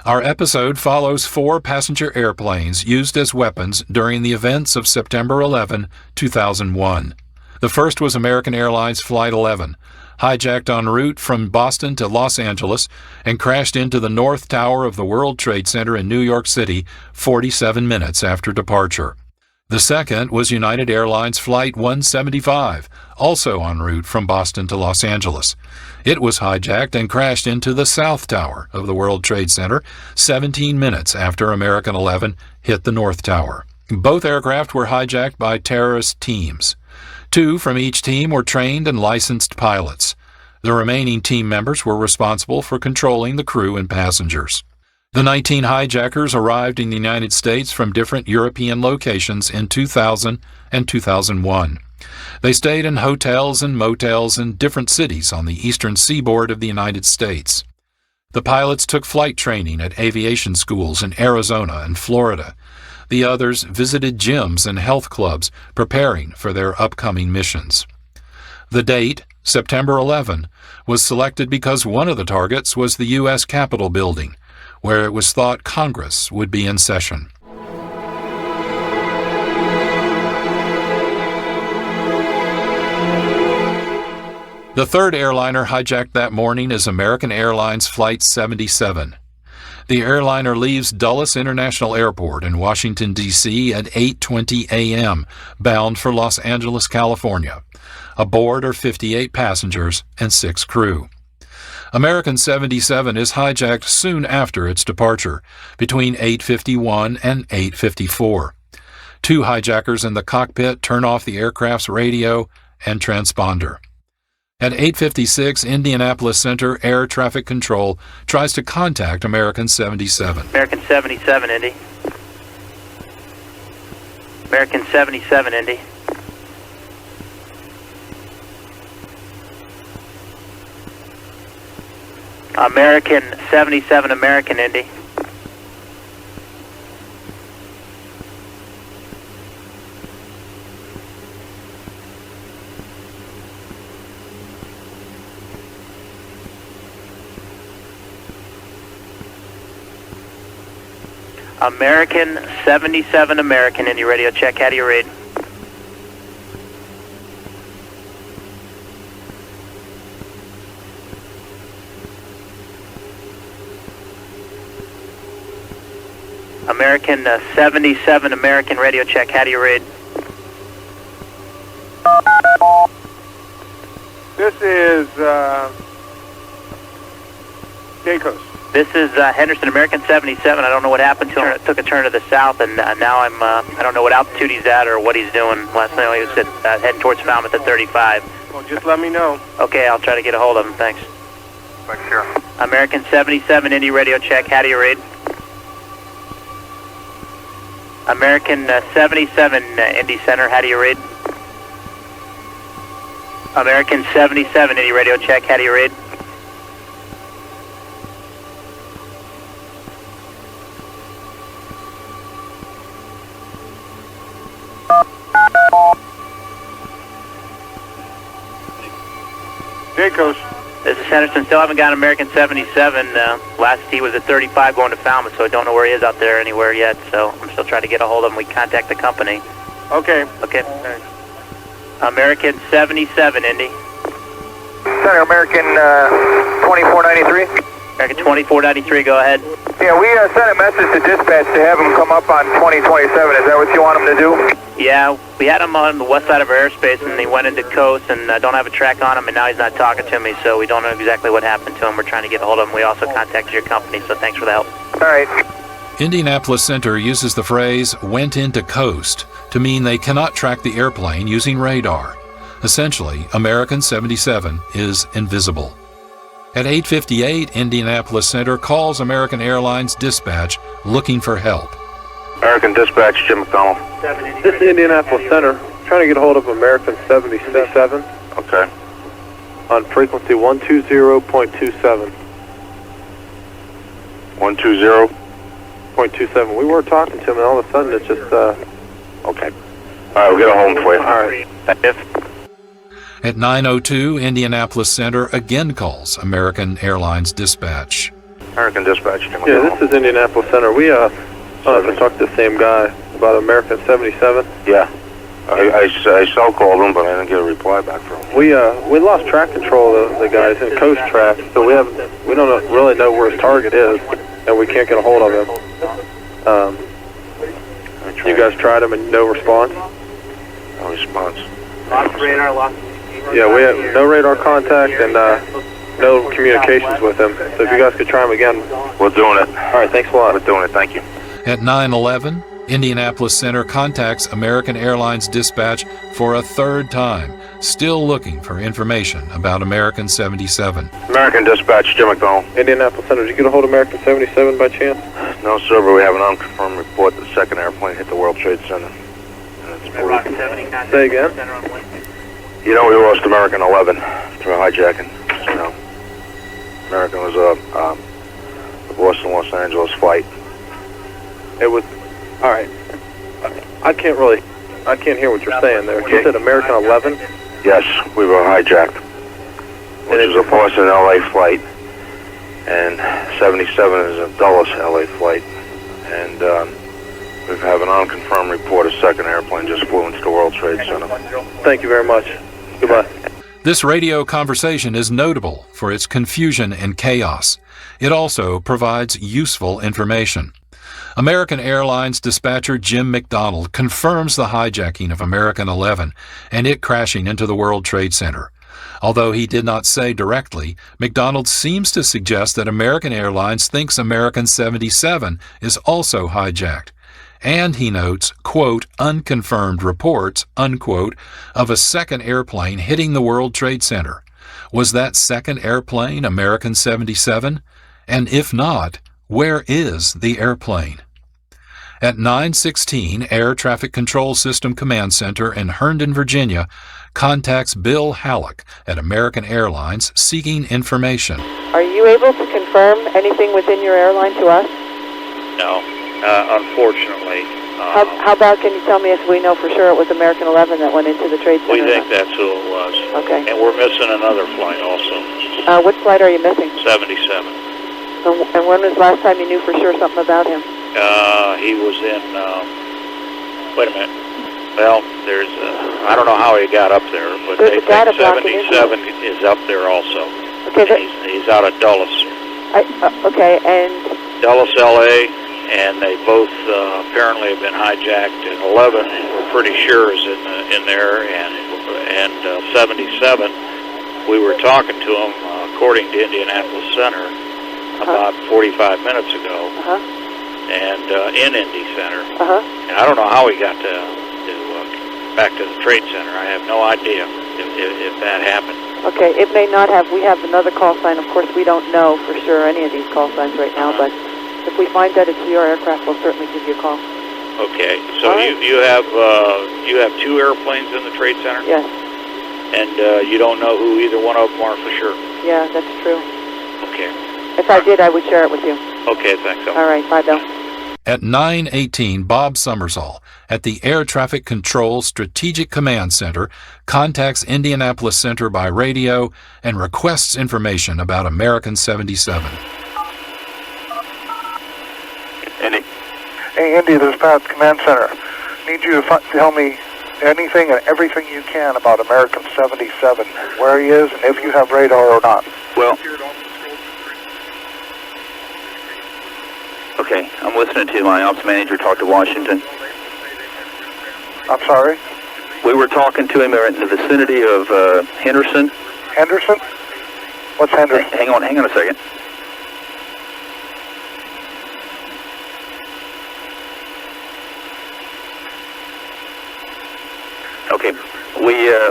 [SPEAKER 4] Our episode follows 4 passenger airplanes used as weapons during the events of September 11, 2001. The first was American Airlines Flight 11, hijacked en route from Boston to Los Angeles and crashed into the North Tower of the World Trade Center in New York City 47 minutes after departure. The second was United Airlines Flight 175, also en route from Boston to Los Angeles. It was hijacked and crashed into the South Tower of the World Trade Center 17 minutes after American 11 hit the North Tower. Both aircraft were hijacked by terrorist teams. 2 from each team were trained and licensed pilots. The remaining team members were responsible for controlling the crew and passengers. The 19 hijackers arrived in the United States from different European locations in 2000 and 2001. They stayed in hotels and motels in different cities on the eastern seaboard of the United States. The pilots took flight training at aviation schools in Arizona and Florida. The others visited gyms and health clubs preparing for their upcoming missions. The date, September 11, was selected because one of the targets was the U.S. Capitol building, where it was thought Congress would be in session. The third airliner hijacked that morning is American Airlines Flight 77. The airliner leaves Dulles International Airport in Washington, D.C. at 8:20 a.m., bound for Los Angeles, California. Aboard are 58 passengers and 6 crew. American 77 is hijacked soon after its departure, between 8:51 and 8:54. 2 hijackers in the cockpit turn off the aircraft's radio and transponder. At 8:56, Indianapolis Center Air Traffic Control tries to contact American 77.
[SPEAKER 8] American 77, Indy. American 77, Indy. American 77, American, Indy. American 77, American, Indy radio check. How do you read? American 77, American radio check. How do you read?
[SPEAKER 12] This is Jacobs.
[SPEAKER 8] This is Henderson, American 77. I don't know what happened to him. It took a turn to the south, and now I don't know what altitude he's at or what he's doing. Last night he was heading towards Falmouth at 35.
[SPEAKER 12] Well, just let me know.
[SPEAKER 8] Okay, I'll try to get a hold of him. Thanks. American 77, Indy radio check. How do you read? American 77, Indy Center. How do you read? American 77, Indy radio check. How do you read?
[SPEAKER 11] Coast.
[SPEAKER 8] This is Henderson. Still haven't got American 77. Last he was at 35 going to Falmouth, so I don't know where he is out there anywhere yet. So I'm still trying to get a hold of him. We contact the company.
[SPEAKER 11] Okay.
[SPEAKER 8] Okay. American 77, Indy.
[SPEAKER 6] Center, American 2493.
[SPEAKER 8] American 2493, go ahead.
[SPEAKER 6] Yeah, we sent a message to dispatch to have him come up on 2027. Is that what you want him to do?
[SPEAKER 8] Yeah, we had him on the west side of our airspace, and he went into coast, and don't have a track on him, and now he's not talking to me, so we don't know exactly what happened to him. We're trying to get a hold of him. We also contacted your company, so thanks for the help.
[SPEAKER 6] All right.
[SPEAKER 4] Indianapolis Center uses the phrase "went into coast" to mean they cannot track the airplane using radar. Essentially, American 77 is invisible. At 8:58, Indianapolis Center calls American Airlines dispatch looking for help.
[SPEAKER 11] American Dispatch, Jim McDonald.
[SPEAKER 6] This is Indianapolis Center. Trying to get a hold of American 77.
[SPEAKER 11] Okay.
[SPEAKER 6] On frequency 120.27.
[SPEAKER 11] 120.27.
[SPEAKER 6] We were talking to him, and all of a sudden it's just,
[SPEAKER 11] Okay. All right, we'll get a hold for you.
[SPEAKER 6] All right.
[SPEAKER 4] At 9:02, Indianapolis Center again calls American Airlines dispatch.
[SPEAKER 11] American Dispatch, Jim
[SPEAKER 6] Yeah,
[SPEAKER 11] McDonald.
[SPEAKER 6] this is Indianapolis Center. We, I don't know if I talked to the same guy about American 77.
[SPEAKER 11] Yeah. I cell called him, but I didn't get a reply back from him.
[SPEAKER 6] We lost track control of the guys in coast track, so we don't really know where his target is, and we can't get a hold of him. You guys tried him and no response?
[SPEAKER 11] No response.
[SPEAKER 8] Lost radar, lost.
[SPEAKER 6] Yeah, we have no radar contact and no communications with him. So if you guys could try him again.
[SPEAKER 11] We're doing it.
[SPEAKER 6] All right, thanks a lot.
[SPEAKER 11] We're doing it, thank you.
[SPEAKER 4] At 9:11, Indianapolis Center contacts American Airlines dispatch for a third time, still looking for information about American 77.
[SPEAKER 11] American Dispatch, Jim McDonald.
[SPEAKER 6] Indianapolis Center, did you get a hold of American 77 by chance?
[SPEAKER 11] No, sir, but we have an unconfirmed report that the second airplane hit the World Trade Center.
[SPEAKER 6] Say again?
[SPEAKER 11] You know, we lost American 11 through hijacking. You know, American was a Boston-Los Angeles flight.
[SPEAKER 6] It was, all right. I can't hear what you're saying there. You said American 11?
[SPEAKER 11] Yes, we were hijacked, which is a Boston-LA flight, and 77 is a Dulles-LA flight, and we have an unconfirmed report a second airplane just flew into the World Trade Center.
[SPEAKER 6] Thank you very much. Goodbye.
[SPEAKER 4] This radio conversation is notable for its confusion and chaos. It also provides useful information. American Airlines dispatcher Jim McDonald confirms the hijacking of American 11 and it crashing into the World Trade Center. Although he did not say directly, McDonald seems to suggest that American Airlines thinks American 77 is also hijacked. And he notes, quote, unconfirmed reports, unquote, of a second airplane hitting the World Trade Center. Was that second airplane American 77? And if not, where is the airplane? At 9:16, Air Traffic Control System Command Center in Herndon, Virginia, contacts Bill Halleck at American Airlines seeking information.
[SPEAKER 18] Are you able to confirm anything within your airline to us?
[SPEAKER 19] No, unfortunately.
[SPEAKER 18] How about, can you tell me if we know for sure it was American 11 that went into the Trade Center?
[SPEAKER 19] We think that's who it was.
[SPEAKER 18] Okay.
[SPEAKER 19] And we're missing another flight also.
[SPEAKER 18] What flight are you missing?
[SPEAKER 19] 77.
[SPEAKER 18] And when was the last time you knew for sure something about him?
[SPEAKER 19] He was in, wait a minute. Well, there's, I don't know how he got up there, but they think 77 is up there also.
[SPEAKER 18] Okay,
[SPEAKER 19] he's out of Dulles.
[SPEAKER 18] Okay, and...
[SPEAKER 19] Dulles, LA, and they both apparently have been hijacked. And 11, we're pretty sure, is in there, and 77, we were talking to him, according to Indianapolis Center, about 45 minutes ago, and in Indy Center. And I don't know how he got back to the Trade Center. I have no idea if that happened.
[SPEAKER 18] Okay, it may not have. We have another call sign. Of course, we don't know for sure any of these call signs right now, but if we find that it's your aircraft, we'll certainly give you a call.
[SPEAKER 19] Okay, so you have 2 airplanes in the Trade Center?
[SPEAKER 18] Yes.
[SPEAKER 19] And you don't know who either one of them are for sure?
[SPEAKER 18] Yeah, that's true.
[SPEAKER 19] Okay.
[SPEAKER 18] If I did, I would share it with you.
[SPEAKER 19] Okay, thanks.
[SPEAKER 18] All right, bye, Bill.
[SPEAKER 4] At 9:18, Bob Summersall at the Air Traffic Control Strategic Command Center contacts Indianapolis Center by radio and requests information about American 77.
[SPEAKER 12] Indy. Hey, Indy, this is Pat, Command Center. Need you to tell me anything and everything you can about American 77, where he is, and if you have radar or not.
[SPEAKER 15] Well, okay, I'm listening to my ops manager talk to Washington.
[SPEAKER 12] I'm sorry?
[SPEAKER 15] We were talking to him in the vicinity of Henderson.
[SPEAKER 12] Henderson? What's Henderson?
[SPEAKER 15] Hang on a second. Okay,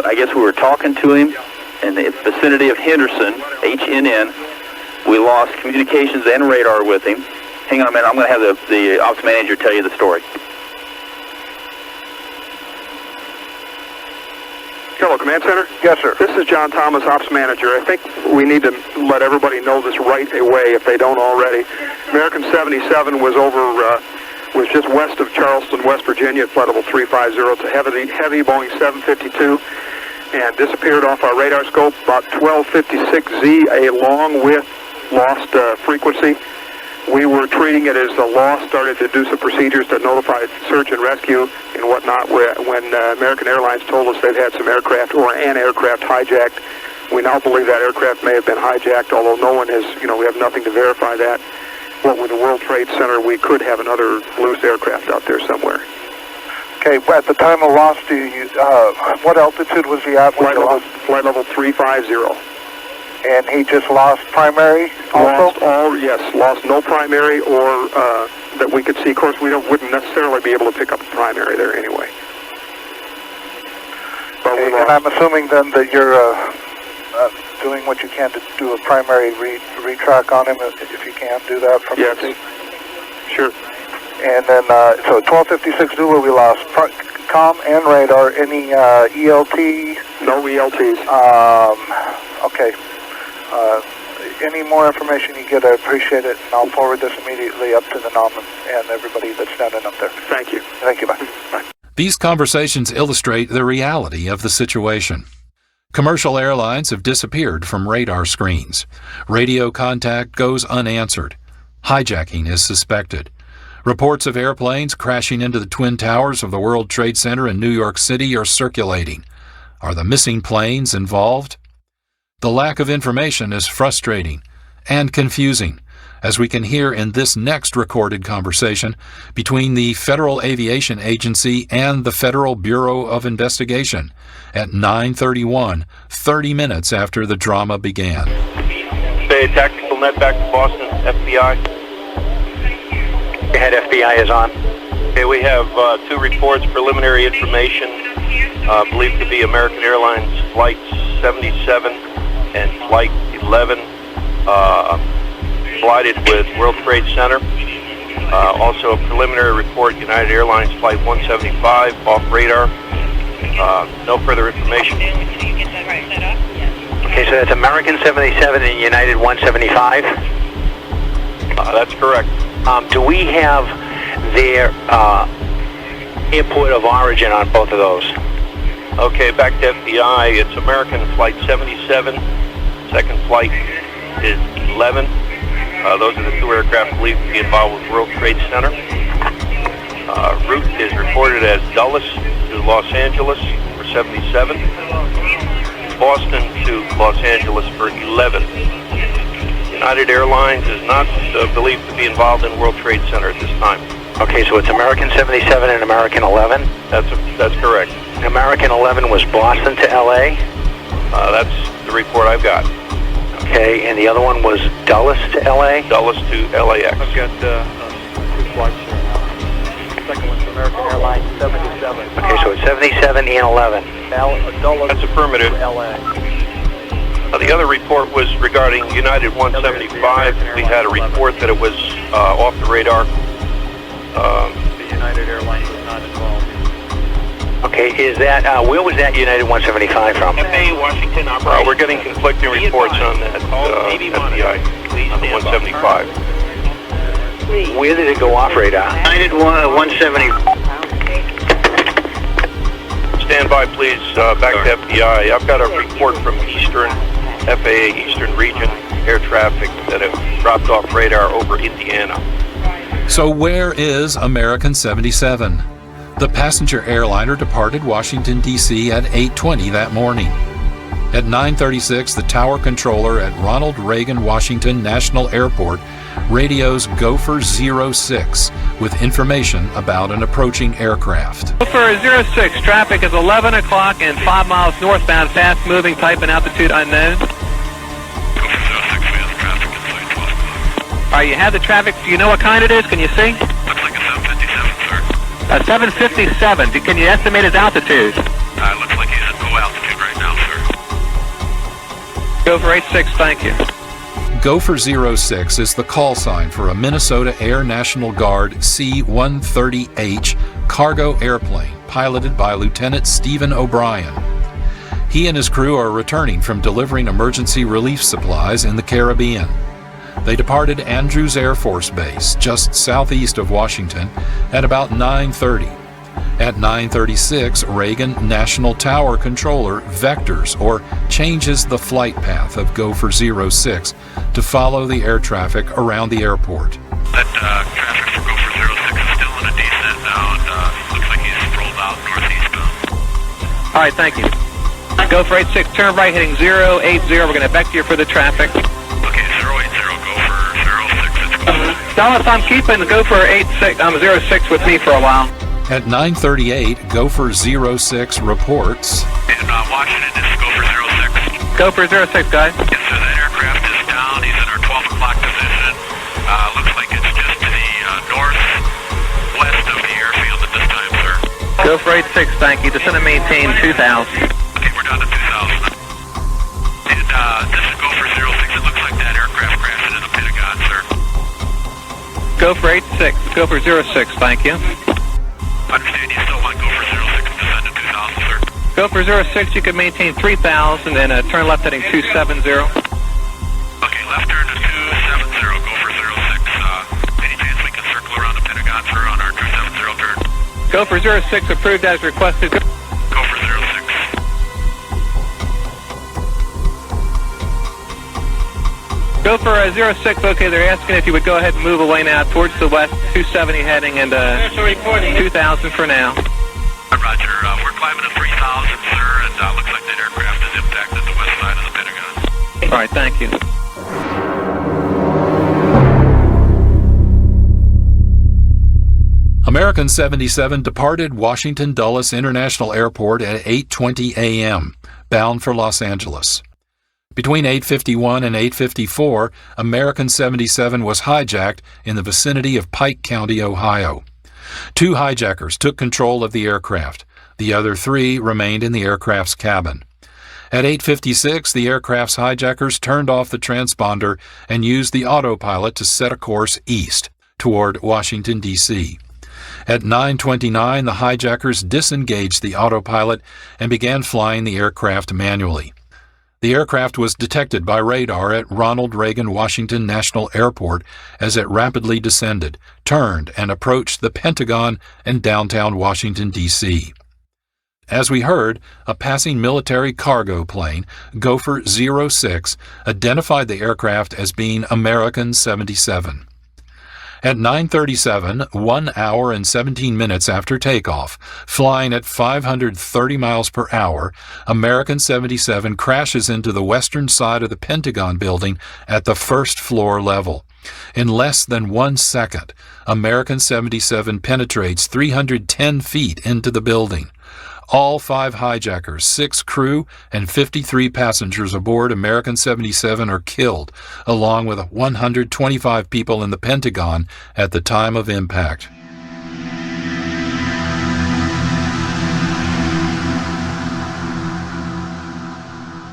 [SPEAKER 15] I guess we were talking to him in the vicinity of Henderson, HNN. We lost communications and radar with him. Hang on a minute, I'm going to have the ops manager tell you the story.
[SPEAKER 20] Hello, Command Center?
[SPEAKER 12] Yes, sir.
[SPEAKER 20] This is John Thomas, Ops Manager. I think we need to let everybody know this right away if they don't already. American 77 was was just west of Charleston, West Virginia at flight level 350. It's a heavy Boeing 752 and disappeared off our radar scope about 1256Z, a long width lost frequency. We were treating it as a loss, started to do some procedures to notify search and rescue and whatnot when American Airlines told us they'd had some aircraft or an aircraft hijacked. We now believe that aircraft may have been hijacked, although no one has, we have nothing to verify that. What with the World Trade Center, we could have another loose aircraft out there somewhere.
[SPEAKER 12] Okay, at the time of loss, what altitude was he at?
[SPEAKER 20] Flight level 350.
[SPEAKER 12] And he just lost primary also?
[SPEAKER 20] Lost no primary or that we could see. Of course, we wouldn't necessarily be able to pick up a primary there anyway. But
[SPEAKER 12] okay, and I'm assuming then that you're doing what you can to do a primary retrack on him, if you can do that from
[SPEAKER 20] yes. Sure.
[SPEAKER 12] And then, so 1256 Zulu, we lost comm and radar. Any ELT?
[SPEAKER 20] No ELTs.
[SPEAKER 12] Okay. Any more information you get, I appreciate it, and I'll forward this immediately up to the NOM and everybody that's standing up there.
[SPEAKER 20] Thank you.
[SPEAKER 12] Thank you, bye.
[SPEAKER 20] Bye.
[SPEAKER 4] These conversations illustrate the reality of the situation. Commercial airlines have disappeared from radar screens. Radio contact goes unanswered. Hijacking is suspected. Reports of airplanes crashing into the Twin Towers of the World Trade Center in New York City are circulating. Are the missing planes involved? The lack of information is frustrating and confusing, as we can hear in this next recorded conversation between the Federal Aviation Agency and the Federal Bureau of Investigation at 9:31, 30 minutes after the drama began.
[SPEAKER 21] Say tactical net back to Boston, FBI.
[SPEAKER 15] Head FBI is on.
[SPEAKER 21] Okay, we have 2 reports, preliminary information, believed to be American Airlines Flight 77 and Flight 11, collided with World Trade Center. Also a preliminary report, United Airlines Flight 175, off radar. No further information.
[SPEAKER 15] Okay, so that's American 77 and United 175?
[SPEAKER 21] That's correct.
[SPEAKER 15] Do we have their airport of origin on both of those?
[SPEAKER 21] Okay, back to FBI, it's American Flight 77, second flight is 11. Those are the 2 aircraft believed to be involved with World Trade Center. Route is reported as Dulles to Los Angeles for 77, Boston to Los Angeles for 11. United Airlines is not believed to be involved in World Trade Center at this time.
[SPEAKER 15] Okay, so it's American 77 and American 11?
[SPEAKER 21] That's correct.
[SPEAKER 15] American 11 was Boston to LA?
[SPEAKER 21] That's the report I've got.
[SPEAKER 15] Okay, and the other one was Dulles to LA?
[SPEAKER 21] Dulles to LAX.
[SPEAKER 15] I've got 2 flights here now. Second one's American Airlines 77. Okay, so it's 77 and 11.
[SPEAKER 21] That's affirmative.
[SPEAKER 15] LA.
[SPEAKER 21] The other report was regarding United 175. We had a report that it was off the radar.
[SPEAKER 3] The United Airlines was not involved. Okay, is that, where was that United 175 from?
[SPEAKER 21] FAA Washington operation. We're getting conflicting reports on that FBI, on the 175.
[SPEAKER 3] Where did it go off radar?
[SPEAKER 21] United 170. Stand by, please. Back to FBI. I've got a report from FAA Eastern Region air traffic that it dropped off radar over Indiana.
[SPEAKER 4] So where is American 77? The passenger airliner departed Washington, D.C. at 8:20 that morning. At 9:36, the tower controller at Ronald Reagan Washington National Airport radios Gopher 06 with information about an approaching aircraft.
[SPEAKER 22] Gopher 06, traffic is 11 o'clock and 5 miles northbound, fast moving, type and altitude unknown. All right, you have the traffic. Do you know what kind it is? Can you see?
[SPEAKER 10] Looks like a 757, sir.
[SPEAKER 22] A 757. Can you estimate its altitude?
[SPEAKER 10] Looks like he's at low altitude right now, sir.
[SPEAKER 22] Gopher 86, thank you.
[SPEAKER 4] Gopher 06 is the call sign for a Minnesota Air National Guard C-130H cargo airplane piloted by Lieutenant Stephen O'Brien. He and his crew are returning from delivering emergency relief supplies in the Caribbean. They departed Andrews Air Force Base, just southeast of Washington, at about 9:30. At 9:36, Reagan National Tower Controller vectors or changes the flight path of Gopher 06 to follow the air traffic around the airport.
[SPEAKER 10] That traffic for Gopher 06 is still in a descent now, and looks like he's rolled out northeastbound.
[SPEAKER 22] All right, thank you. Gopher 86, turn right heading 080. We're going to vector you for the traffic.
[SPEAKER 10] Okay, 080, Gopher 06, it's cool.
[SPEAKER 22] Dallas, I'm keeping Gopher 06 with me for a while.
[SPEAKER 4] At 9:38, Gopher 06 reports.
[SPEAKER 10] In Washington, this is Gopher 06.
[SPEAKER 22] Gopher 06, guys.
[SPEAKER 10] Yes, sir, that aircraft is down. He's in our 12 o'clock position. Looks like it's just to the northwest of the airfield at this time, sir.
[SPEAKER 22] Gopher 86, thank you. Descend and maintain 2,000.
[SPEAKER 10] Okay, we're down to 2,000. And this is Gopher 06. It looks like that aircraft crashed into the Pentagon, sir.
[SPEAKER 22] Gopher 86, Gopher 06, thank you.
[SPEAKER 10] Understand you still want Gopher 06 to descend to 2,000, sir.
[SPEAKER 22] Gopher 06, you can maintain 3,000 and turn left heading 270.
[SPEAKER 10] Okay, left turn to 270, Gopher 06. Any chance we can circle around the Pentagon, sir, on our 270 turn?
[SPEAKER 22] Gopher 06 approved as requested.
[SPEAKER 10] Gopher 06.
[SPEAKER 22] Gopher 06, okay, they're asking if you would go ahead and move away now towards the west, 270 heading, and 2,000 for now.
[SPEAKER 10] Roger, we're climbing to 3,000, sir, and looks like that aircraft has impacted the west side of the Pentagon.
[SPEAKER 22] All right, thank you.
[SPEAKER 4] American 77 departed Washington Dulles International Airport at 8:20 a.m., bound for Los Angeles. Between 8:51 and 8:54, American 77 was hijacked in the vicinity of Pike County, Ohio. 2 hijackers took control of the aircraft. The other 3 remained in the aircraft's cabin. At 8:56, the aircraft's hijackers turned off the transponder and used the autopilot to set a course east toward Washington, D.C. At 9:29, the hijackers disengaged the autopilot and began flying the aircraft manually. The aircraft was detected by radar at Ronald Reagan Washington National Airport as it rapidly descended, turned, and approached the Pentagon and downtown Washington, D.C. As we heard, a passing military cargo plane, Gopher 06, identified the aircraft as being American 77. At 9:37, 1 hour and 17 minutes after takeoff, flying at 530 miles per hour, American 77 crashes into the western side of the Pentagon building at the first floor level. In less than 1 second, American 77 penetrates 310 feet into the building. All 5 hijackers, 6 crew, and 53 passengers aboard American 77 are killed, along with 125 people in the Pentagon at the time of impact.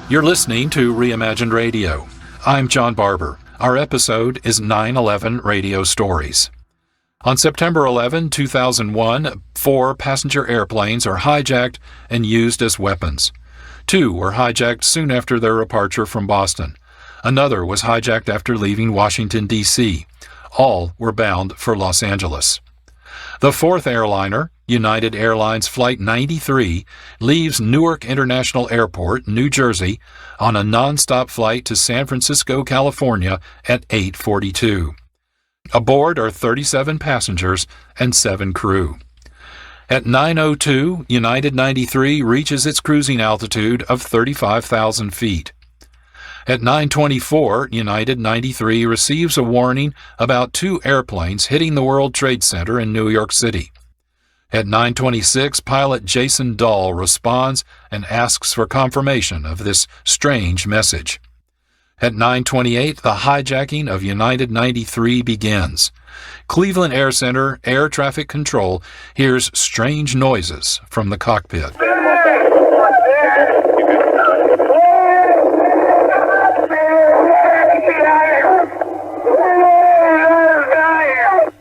[SPEAKER 4] You're listening to Reimagined Radio. I'm John Barber. Our episode is 9/11 Radio Stories. On September 11, 2001, 4 passenger airplanes are hijacked and used as weapons. 2 were hijacked soon after their departure from Boston. Another was hijacked after leaving Washington, D.C. All were bound for Los Angeles. The 4th airliner, United Airlines Flight 93, leaves Newark International Airport, New Jersey, on a nonstop flight to San Francisco, California at 8:42. Aboard are 37 passengers and 7 crew. At 9:02, United 93 reaches its cruising altitude of 35,000 feet. At 9:24, United 93 receives a warning about 2 airplanes hitting the World Trade Center in New York City. At 9:26, pilot Jason Dahl responds and asks for confirmation of this strange message. At 9:28, the hijacking of United 93 begins. Cleveland Air Center Air Traffic Control hears strange noises from the cockpit.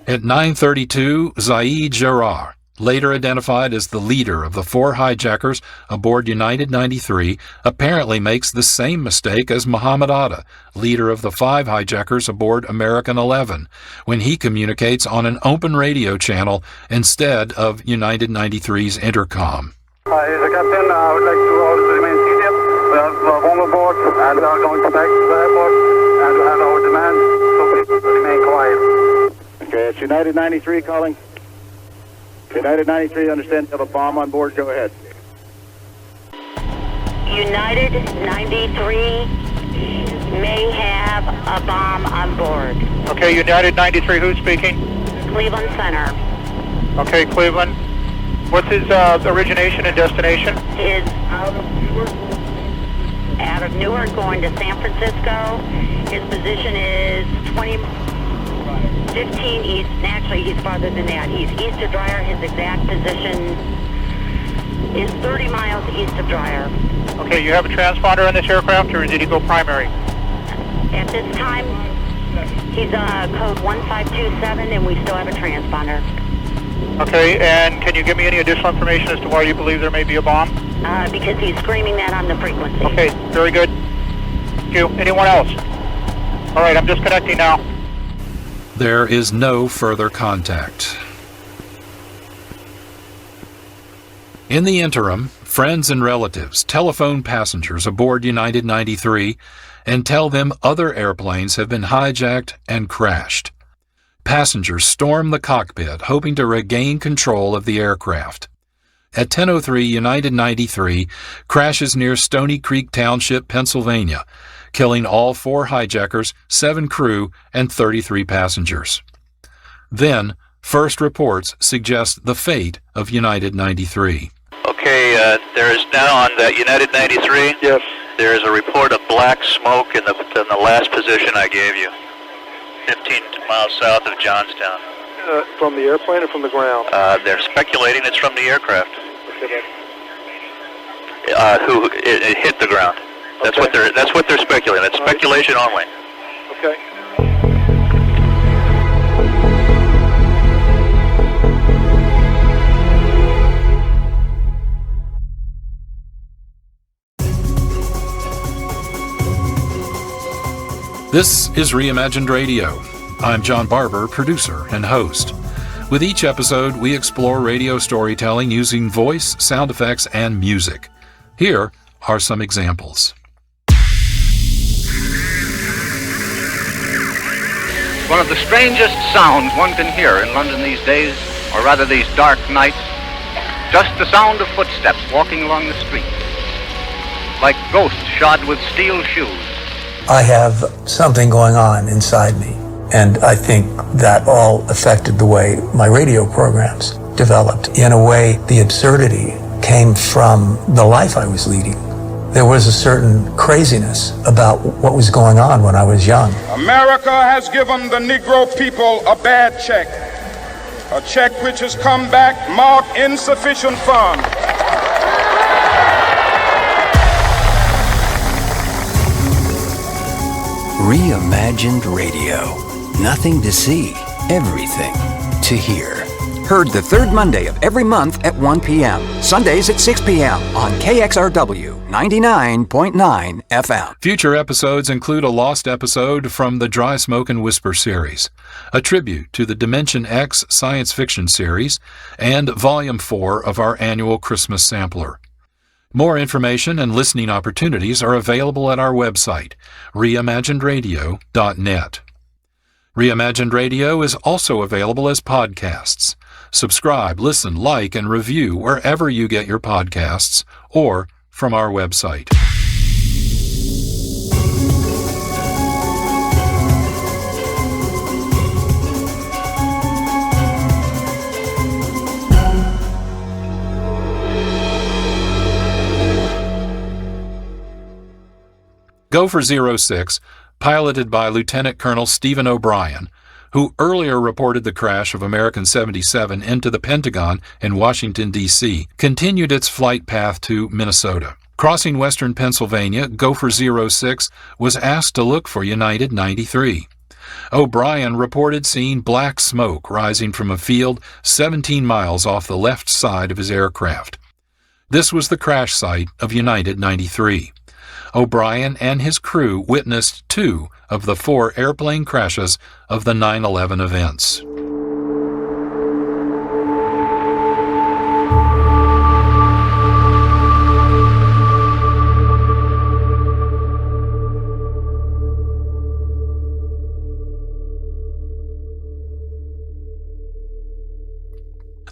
[SPEAKER 4] At 9:32, Zaid Jarrah, later identified as the leader of the 4 hijackers aboard United 93, apparently makes the same mistake as Muhammad Atta, leader of the 5 hijackers aboard American 11, when he communicates on an open radio channel instead of United 93's intercom.
[SPEAKER 5] Hi, the captain. I would like to order to remain seated. We are on the board and we are going to back to the airport and we have our demands, so please remain quiet.
[SPEAKER 7] Okay, it's United 93 calling. United 93, understand you have a bomb on board. Go ahead.
[SPEAKER 23] United 93 may have a bomb on board.
[SPEAKER 22] Okay, United 93, who's speaking?
[SPEAKER 23] Cleveland Center.
[SPEAKER 22] Okay, Cleveland. What's his origination and destination?
[SPEAKER 23] Is out of Newark going to San Francisco. His position is 15 east. Actually, he's farther than that. He's east of Dreyer. His exact position is 30 miles east of Dreyer.
[SPEAKER 22] Okay, you have a transponder on this aircraft, or did he go primary?
[SPEAKER 23] At this time, he's code 1527, and we still have a transponder.
[SPEAKER 22] Okay, and can you give me any additional information as to why you believe there may be a bomb?
[SPEAKER 23] Because he's screaming that on the frequency.
[SPEAKER 22] Okay, very good. Thank you. Anyone else? All right, I'm disconnecting now.
[SPEAKER 4] There is no further contact. In the interim, friends and relatives telephone passengers aboard United 93 and tell them other airplanes have been hijacked and crashed. Passengers storm the cockpit, hoping to regain control of the aircraft. At 10:03, United 93 crashes near Stony Creek Township, Pennsylvania, killing all 4 hijackers, 7 crew, and 33 passengers. Then, first reports suggest the fate of United 93.
[SPEAKER 3] Okay, there is now on that United 93.
[SPEAKER 20] Yes.
[SPEAKER 3] There is a report of black smoke in the last position I gave you, 15 miles south of Johnstown.
[SPEAKER 20] From the airplane or from the ground?
[SPEAKER 3] They're speculating it's from the aircraft.
[SPEAKER 20] Okay,
[SPEAKER 3] It hit the ground. That's what they're speculating. That's speculation only.
[SPEAKER 20] Okay.
[SPEAKER 4] This is Reimagined Radio. I'm John Barber, producer and host. With each episode, we explore radio storytelling using voice, sound effects, and music. Here are some examples.
[SPEAKER 24] One of the strangest sounds one can hear in London these days, or rather these dark nights, just the sound of footsteps walking along the street, like ghosts shod with steel shoes.
[SPEAKER 25] I have something going on inside me, and I think that all affected the way my radio programs developed. In a way, the absurdity came from the life I was leading. There was a certain craziness about what was going on when I was young.
[SPEAKER 26] America has given the Negro people a bad check, a check which has come back marked insufficient funds.
[SPEAKER 16] Reimagined Radio. Nothing to see, everything to hear. Heard the third Monday of every month at 1 p.m. Sundays at 6 p.m. on KXRW 99.9 FM.
[SPEAKER 4] Future episodes include a lost episode from the Dry Smoke and Whisper series, a tribute to the Dimension X science fiction series, and Volume 4 of our annual Christmas sampler. More information and listening opportunities are available at our website, reimaginedradio.net. Reimagined Radio is also available as podcasts. Subscribe, listen, like, and review wherever you get your podcasts or from our website. Gopher 06, piloted by Lieutenant Colonel Stephen O'Brien, who earlier reported the crash of American 77 into the Pentagon in Washington, D.C., continued its flight path to Minnesota. Crossing western Pennsylvania, Gopher 06 was asked to look for United 93. O'Brien reported seeing black smoke rising from a field 17 miles off the left side of his aircraft. This was the crash site of United 93. O'Brien and his crew witnessed 2 of the 4 airplane crashes of the 9/11 events.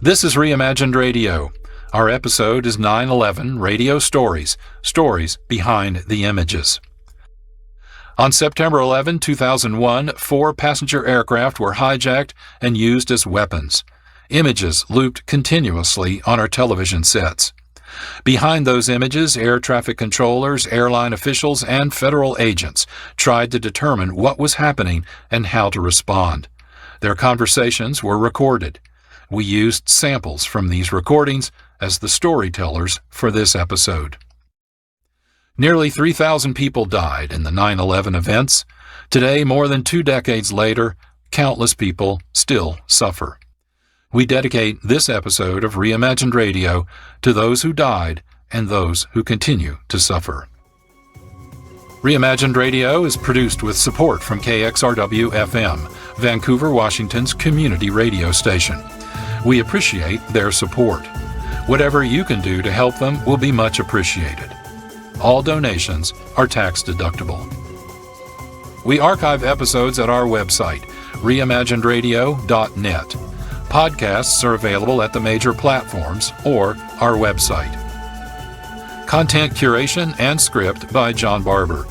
[SPEAKER 4] This is Reimagined Radio. Our episode is 9/11 Radio Stories, Stories Behind the Images. On September 11, 2001, 4 passenger aircraft were hijacked and used as weapons. Images looped continuously on our television sets. Behind those images, air traffic controllers, airline officials, and federal agents tried to determine what was happening and how to respond. Their conversations were recorded. We used samples from these recordings as the storytellers for this episode. Nearly 3,000 people died in the 9/11 events. Today, more than 2 decades later, countless people still suffer. We dedicate this episode of Reimagined Radio to those who died and those who continue to suffer. Reimagined Radio is produced with support from KXRW-FM, Vancouver, Washington's community radio station. We appreciate their support. Whatever you can do to help them will be much appreciated. All donations are tax deductible. We archive episodes at our website, reimaginedradio.net. Podcasts are available at the major platforms or our website. Content curation and script by John Barber.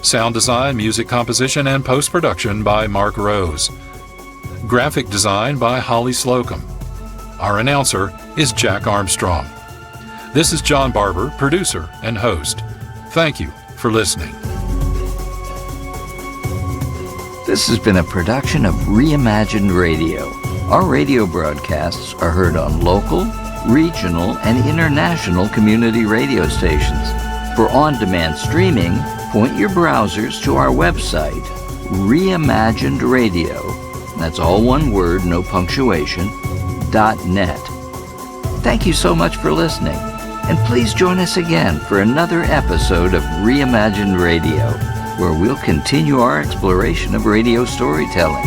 [SPEAKER 4] Sound design, music composition, and post-production by Marc Rose. Graphic design by Holly Slocum. Our announcer is Jack Armstrong. This is John Barber, producer and host. Thank you for listening.
[SPEAKER 1] This has been a production of Reimagined Radio. Our radio broadcasts are heard on local, regional, and international community radio stations. For on-demand streaming, point your browsers to our website, Reimagined Radio. That's all one word, no punctuation, .net. Thank you so much for listening, and please join us again for another episode of Reimagined Radio, where we'll continue our exploration of radio storytelling.